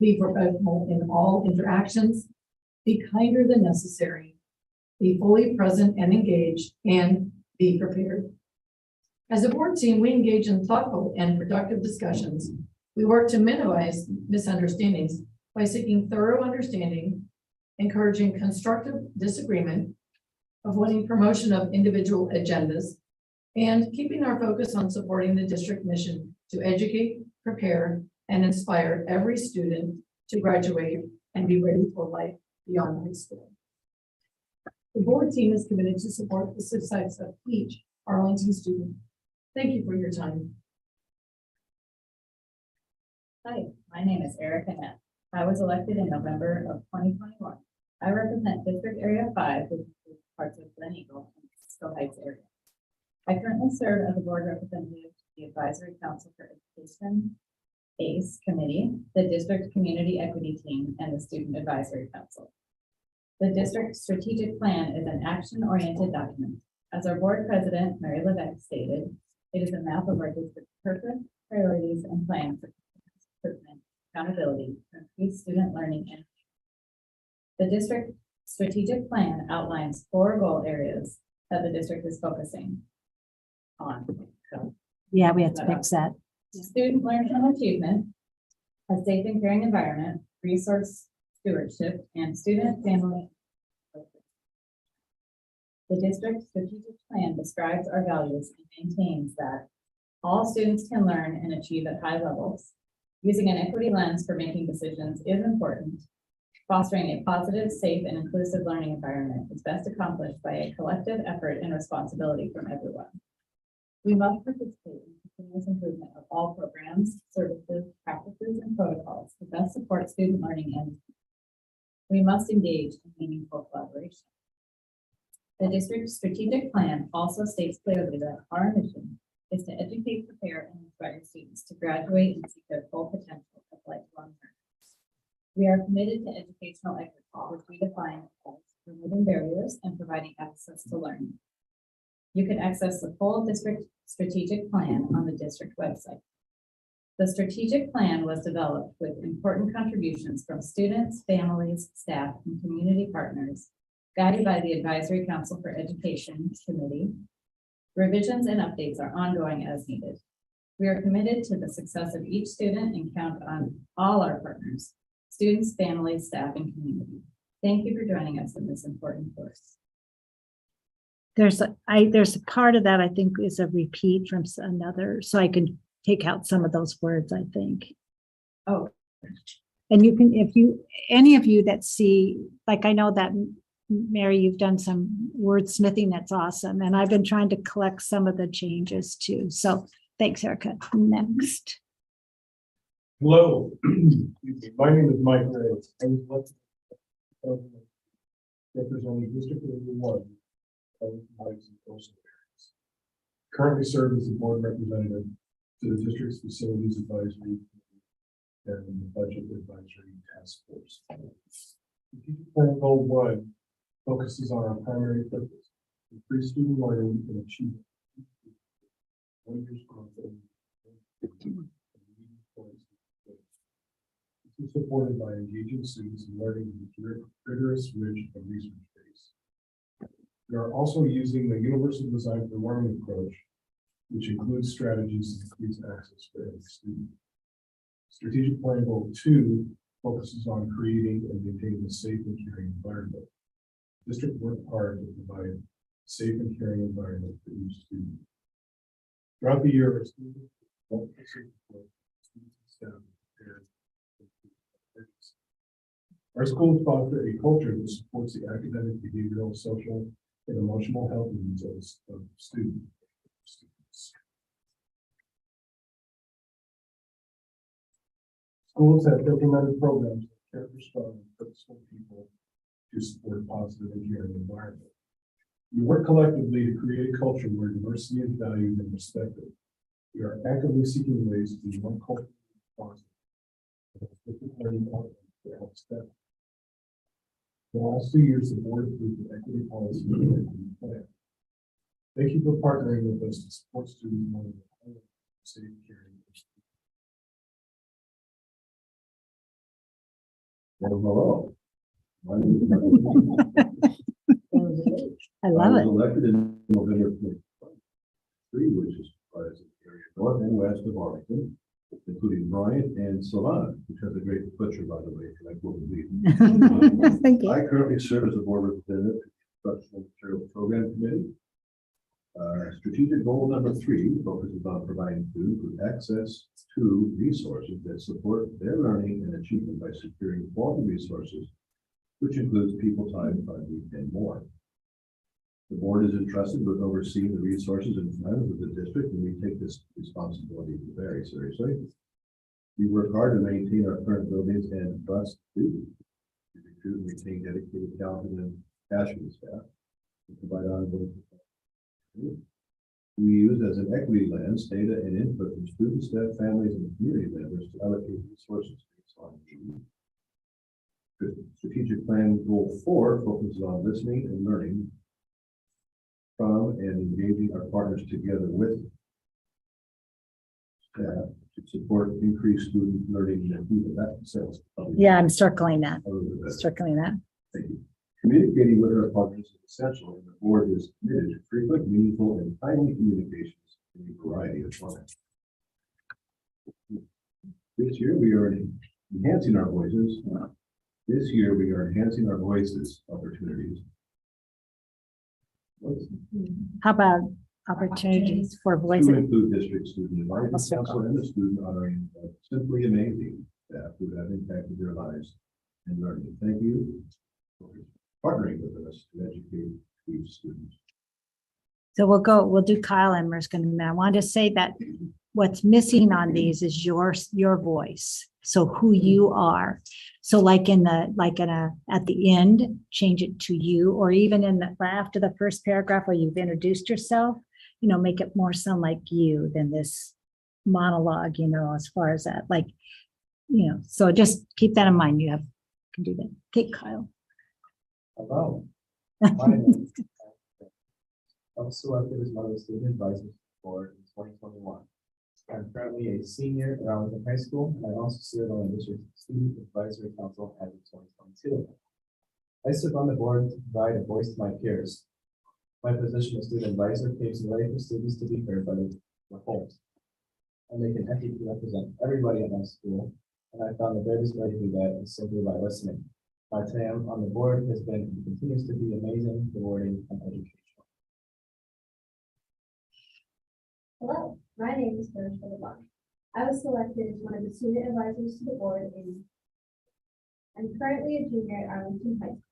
be professional in all interactions, be kinder than necessary, be fully present and engaged, and be prepared. As a board team, we engage in thoughtful and productive discussions. We work to minimize misunderstandings by seeking thorough understanding, encouraging constructive disagreement, avoiding promotion of individual agendas, and keeping our focus on supporting the district mission to educate, prepare, and inspire every student to graduate and be ready for life beyond high school. The board team is committed to support the success of each Arlington student. Thank you for your time. Hi, my name is Erica Neff. I was elected in November of 2021. I represent District Area 5, which includes parts of Glen Eagle and Cisco Heights area. I currently serve as a board representative to the Advisory Council for Education, ACE Committee, the District Community Equity Team, and the Student Advisory Council. The district strategic plan is an action-oriented document. As our board president, Mary Levesque, stated, it is a map of our district's purpose, priorities, and plans for improvement, accountability, to increase student learning and the district strategic plan outlines 4 goal areas that the district is focusing on. So, Yeah, we have to fix that. student learning and achievement, a safe and caring environment, resource stewardship, and student family. The district strategic plan describes our values and maintains that all students can learn and achieve at high levels. Using an equity lens for making decisions is important. Fostering a positive, safe, and inclusive learning environment is best accomplished by a collective effort and responsibility from everyone. We must participate in continuous improvement of all programs, services, practices, and protocols to best support student learning and we must engage in meaningful collaboration. The district strategic plan also states clearly that our mission is to educate, prepare, and inspire students to graduate and see their full potential as lifelong learners. We are committed to educational equity, which we define as removing barriers and providing access to learning. You can access the full district strategic plan on the district website. The strategic plan was developed with important contributions from students, families, staff, and community partners, guided by the Advisory Council for Education Committee. Revisions and updates are ongoing as needed. We are committed to the success of each student and count on all our partners, students, families, staff, and community. Thank you for joining us in this important course. There's a part of that I think is a repeat from another, so I can take out some of those words, I think. Oh. And you can, any of you that see, like I know that Mary, you've done some wordsmithing that's awesome, and I've been trying to collect some of the changes too. So thanks, Erica. Next. Hello, my name is Mike Ray. I was elected representing District 1 of Heights and Coastal areas. Currently serve as the board representative to the district's facilities advisory committee and the budget advisory task force. Strategic Plan Goal 1 focuses on our primary purpose, increase student learning and achievement. 1 year's growth. This is supported by engaging students in learning in rigorous, rich, and research-based. We are also using the universal design for learning approach, which includes strategies to increase access for every student. Strategic Plan Goal 2 focuses on creating and maintaining a safe and caring environment. District worked hard to provide a safe and caring environment for each student. Throughout the year, our students our schools foster a culture that supports the academic, behavioral, social, and emotional health needs of students. Schools have implemented programs that care for strong and purposeful people to support a positive and caring environment. We work collectively to create a culture where diversity is valued and respected. We are actively seeking ways to be more culturally responsive. Learning outcomes to help staff. The last 2 years, the board approved the equity policy and equity plan. Thank you for partnering with us to support students learning the safe, caring. Hello. My name is Michael. I love was it. elected in November 2023, which is comprised of the area north and west of Arlington, including Bryant and Savannah, which has a great butcher, by the way, like what we leave. Thank you. I currently serve as a board representative to the Instructional Material Program Committee. Strategic goal number 3 focuses on providing students with access to resources that support their learning and achievement by securing quality resources, which includes people, time, funding, and more. The board is entrusted with overseeing the resources and funds of the district, and we take this responsibility very seriously. We work hard to maintain our current buildings and trust students. We recruit and retain dedicated, talented, and passionate staff. We provide ongoing. We use as an equity lens data and input from students, staff, families, and community members to allocate resources based on need. The strategic plan goal 4 focuses on listening and learning from and engaging our partners together with staff to support increased student learning and improvement. That says. Yeah, I'm circling that, a little bit better. circling that. Thank you. Communicating with our partners is essential, and the board is committed to frequent, meaningful, and timely communications in a variety of formats. This year, we are enhancing our voices. This year, we are enhancing our voices opportunities. How about opportunities for To voices? include district student advisory council and the student honoring simply amazing staff who have impacted their lives and learning. Thank you for partnering with us to educate these students. So we'll do Kyle and Mer's gonna, I wanted to say that what's missing on these is your voice. So who you are. So like at the end, change it to you, or even after the first paragraph where you've introduced yourself, make it more sound like you than this monologue, as far as that, so just keep that in mind. You can do that. Okay, Kyle. Hello. My name is I was selected as one of the student advisors board in 2021. I'm currently a senior at Arlington High School, and I also serve on the district student advisory council as of 2022. I serve on the board to provide a voice to my peers. My position as student advisor paves the way for students to be heard by the whole. I make an effort to represent everybody at my school, and I found the greatest way to do that is simply by listening. My time on the board has been and continues to be amazing, rewarding, and educational. Hello, my name is Merce Philibon. I was selected as one of the student advisors to the board I'm currently a junior at Arlington High School.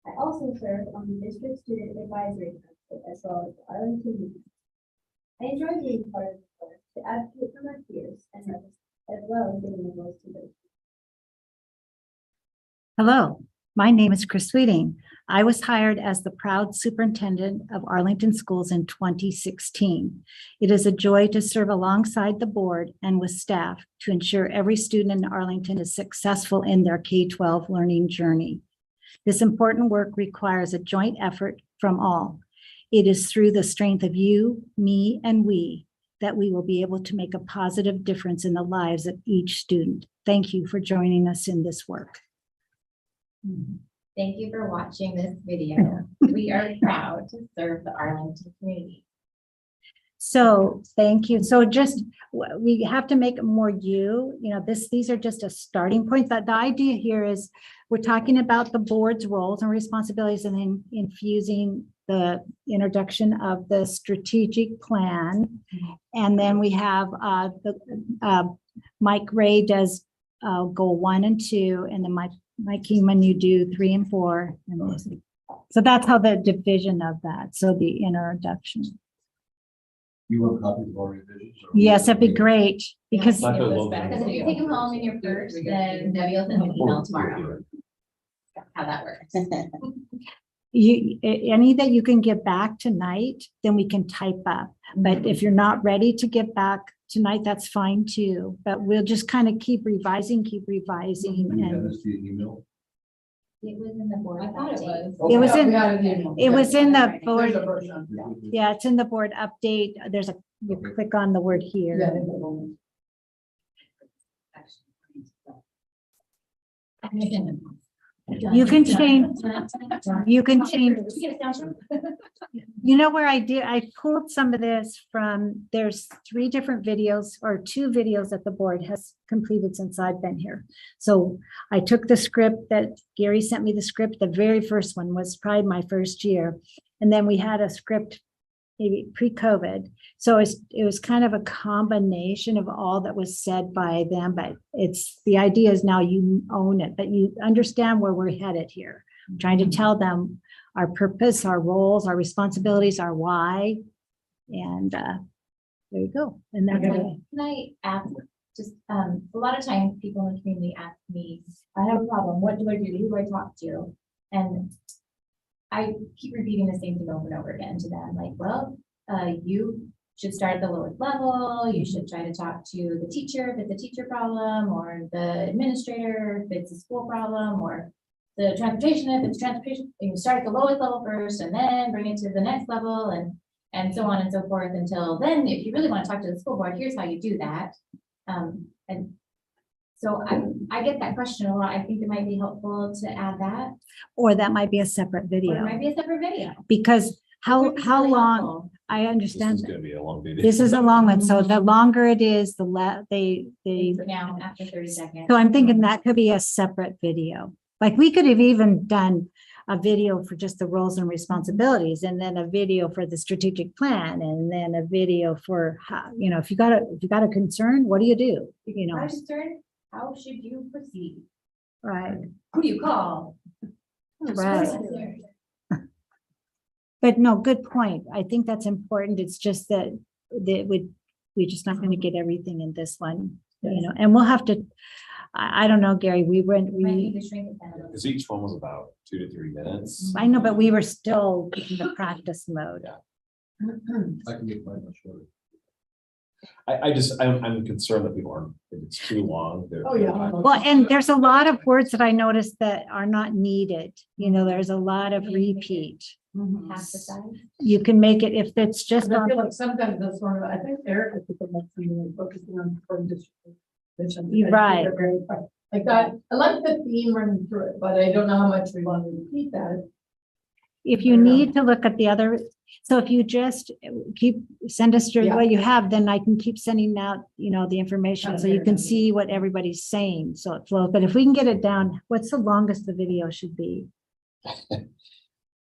I also serve on the district student advisory council as well as the Arlington Youth. I enjoy being part of the board to advocate for my peers and others, as well as giving a voice to those. Hello, my name is Chris Sweeting. I was hired as the proud superintendent of Arlington Schools in 2016. It is a joy to serve alongside the board and with staff to ensure every student in Arlington is successful in their K-12 learning journey. This important work requires a joint effort from all. It is through the strength of you, me, and we that we will be able to make a positive difference in the lives of each student. Thank you for joining us in this work. Thank you for watching this video. We are proud to serve the Arlington community. So thank you. So just, we have to make it more these are just a starting point. That the idea here is we're talking about the board's roles and responsibilities and then infusing the introduction of the strategic plan. And then we have Mike Ray does goal 1 and 2, and then Mike Kingman, you do 3 and 4. And so that's how the division of that. So the introduction. You want copies of our revisions? Yes, that'd be great because Because if you take them home in your first, then Debbie will send an email tomorrow. How that works. any that you can get back tonight, then we can type up. But if you're not ready to get back tonight, that's fine too. But we'll just kind of keep revising. Do you have And this via email? It was in the board. I thought it was. It was in- Yeah, we got it was in the There's board. a version. Yeah, it's in the board update. You click on the word Yeah, here. there's a one. You can change, where I pulled some of this from, there's 3 different videos or 2 videos that the board has completed since I've been here. So I took the script that Gary sent me, the script, the very first one was probably my first year. And then we had a script maybe pre-COVID. So it was kind of a combination of all that was said by them, but the idea is now you own it, but you understand where we're headed here. I'm trying to tell them our purpose, our roles, our responsibilities, our why. And there you go. And that's Can it. I ask, just, a lot of times people in the community ask me, I have a problem, what do I do, who do I talk to? And I keep repeating the same thing over and over again to them, like, well, you should start at the lowest level, you should try to talk to the teacher if it's a teacher problem, or the administrator if it's a school problem, or the transportation if it's transportation, you start at the lowest level first and then bring it to the next level and so on and so forth until then, if you really want to talk to the school board, here's how you do that. And so I get that question a lot. I think it might be helpful to add that, Or that might be a separate or it video, might be a separate video. because how It would be really long, helpful. I understand. that. gonna be a long video. This is a long one, so the longer it is, the they. Now, after 30 seconds. So I'm thinking that could be a separate video. Like we could have even done a video for just the roles and responsibilities, and then a video for the strategic plan, and then a video for how, if you got a concern, what do you do? I'm concerned, how should you proceed? Right, Who do you call? right. But no, good point. I think that's important. It's just that we're just not going to get everything in this one, and we'll have to, I don't know, Gary, Might need to shrink it down a little. Because each one was about 2 to 3 minutes. I know, but we were still in the practice mode. I can make mine much shorter. I'm concerned that people aren't, if it's too long. Oh, yeah. Well, and there's a lot of words that I noticed that are not needed. There's a lot of repeat. Half the size. You can make it, if it's just I on, feel like sometimes that's one of, I think Eric, I think that's really focusing on important district. You're right. Like that, I like the theme running through it, but I don't know how much we want to repeat that. if you need to look at the other, so if you just send us through Yeah. what you have, then I can keep sending out, the information so you can see what everybody's saying, so it flows. But if we can get it down, what's the longest the video should be?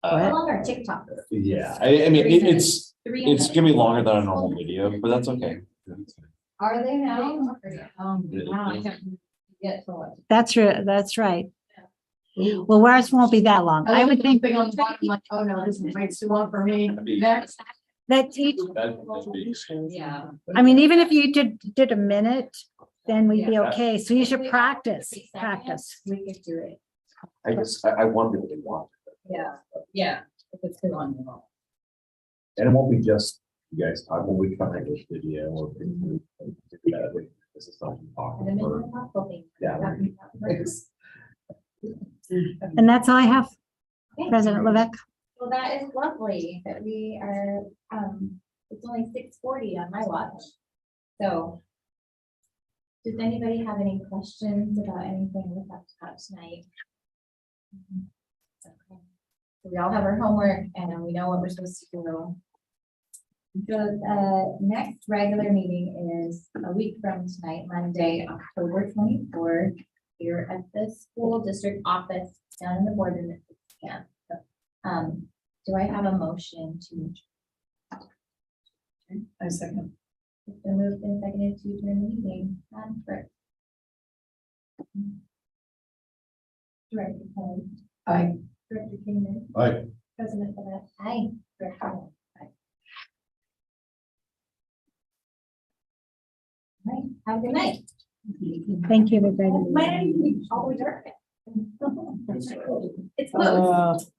How long are TikTok? Yeah, I mean, 3 minutes. it's gonna be longer than a normal video, but that's okay. Are they now? Wow, I haven't yet to watch. That's right. Well, ours won't be that long. I would think Thing on the bottom, like, oh no, this is way too long for me. Next. that each, That'd be- Yeah. I mean, even if you did a minute, then we'd be Yeah. okay. So you should practice, 60 seconds, practice. We could do it. I want people to watch it. Yeah, if it's too long, you won't. And it won't be just you guys talking, we try to this video or. This is something And then talking. maybe a couple things. Yeah. And that's all I have, Okay. President Levesque. Well, that is lovely that we are, it's only 6:40 on my watch. So. Does anybody have any questions about anything we talked about tonight? Okay. So we all have our homework and we know what we're supposed to do. So, next regular meeting is a week from tonight, Monday, October 24th, here at the school district office down in the boardroom at 6 p.m. Do I have a motion to? I second. It's been moved and seconded to adjourn the meeting. Clerk. Director Kelly. Aye. Director Kingman. Aye. President Levesque. Aye. Director Hall. Aye. All right, have a good night. Thank you, everybody. Might not even be all dark. It's close.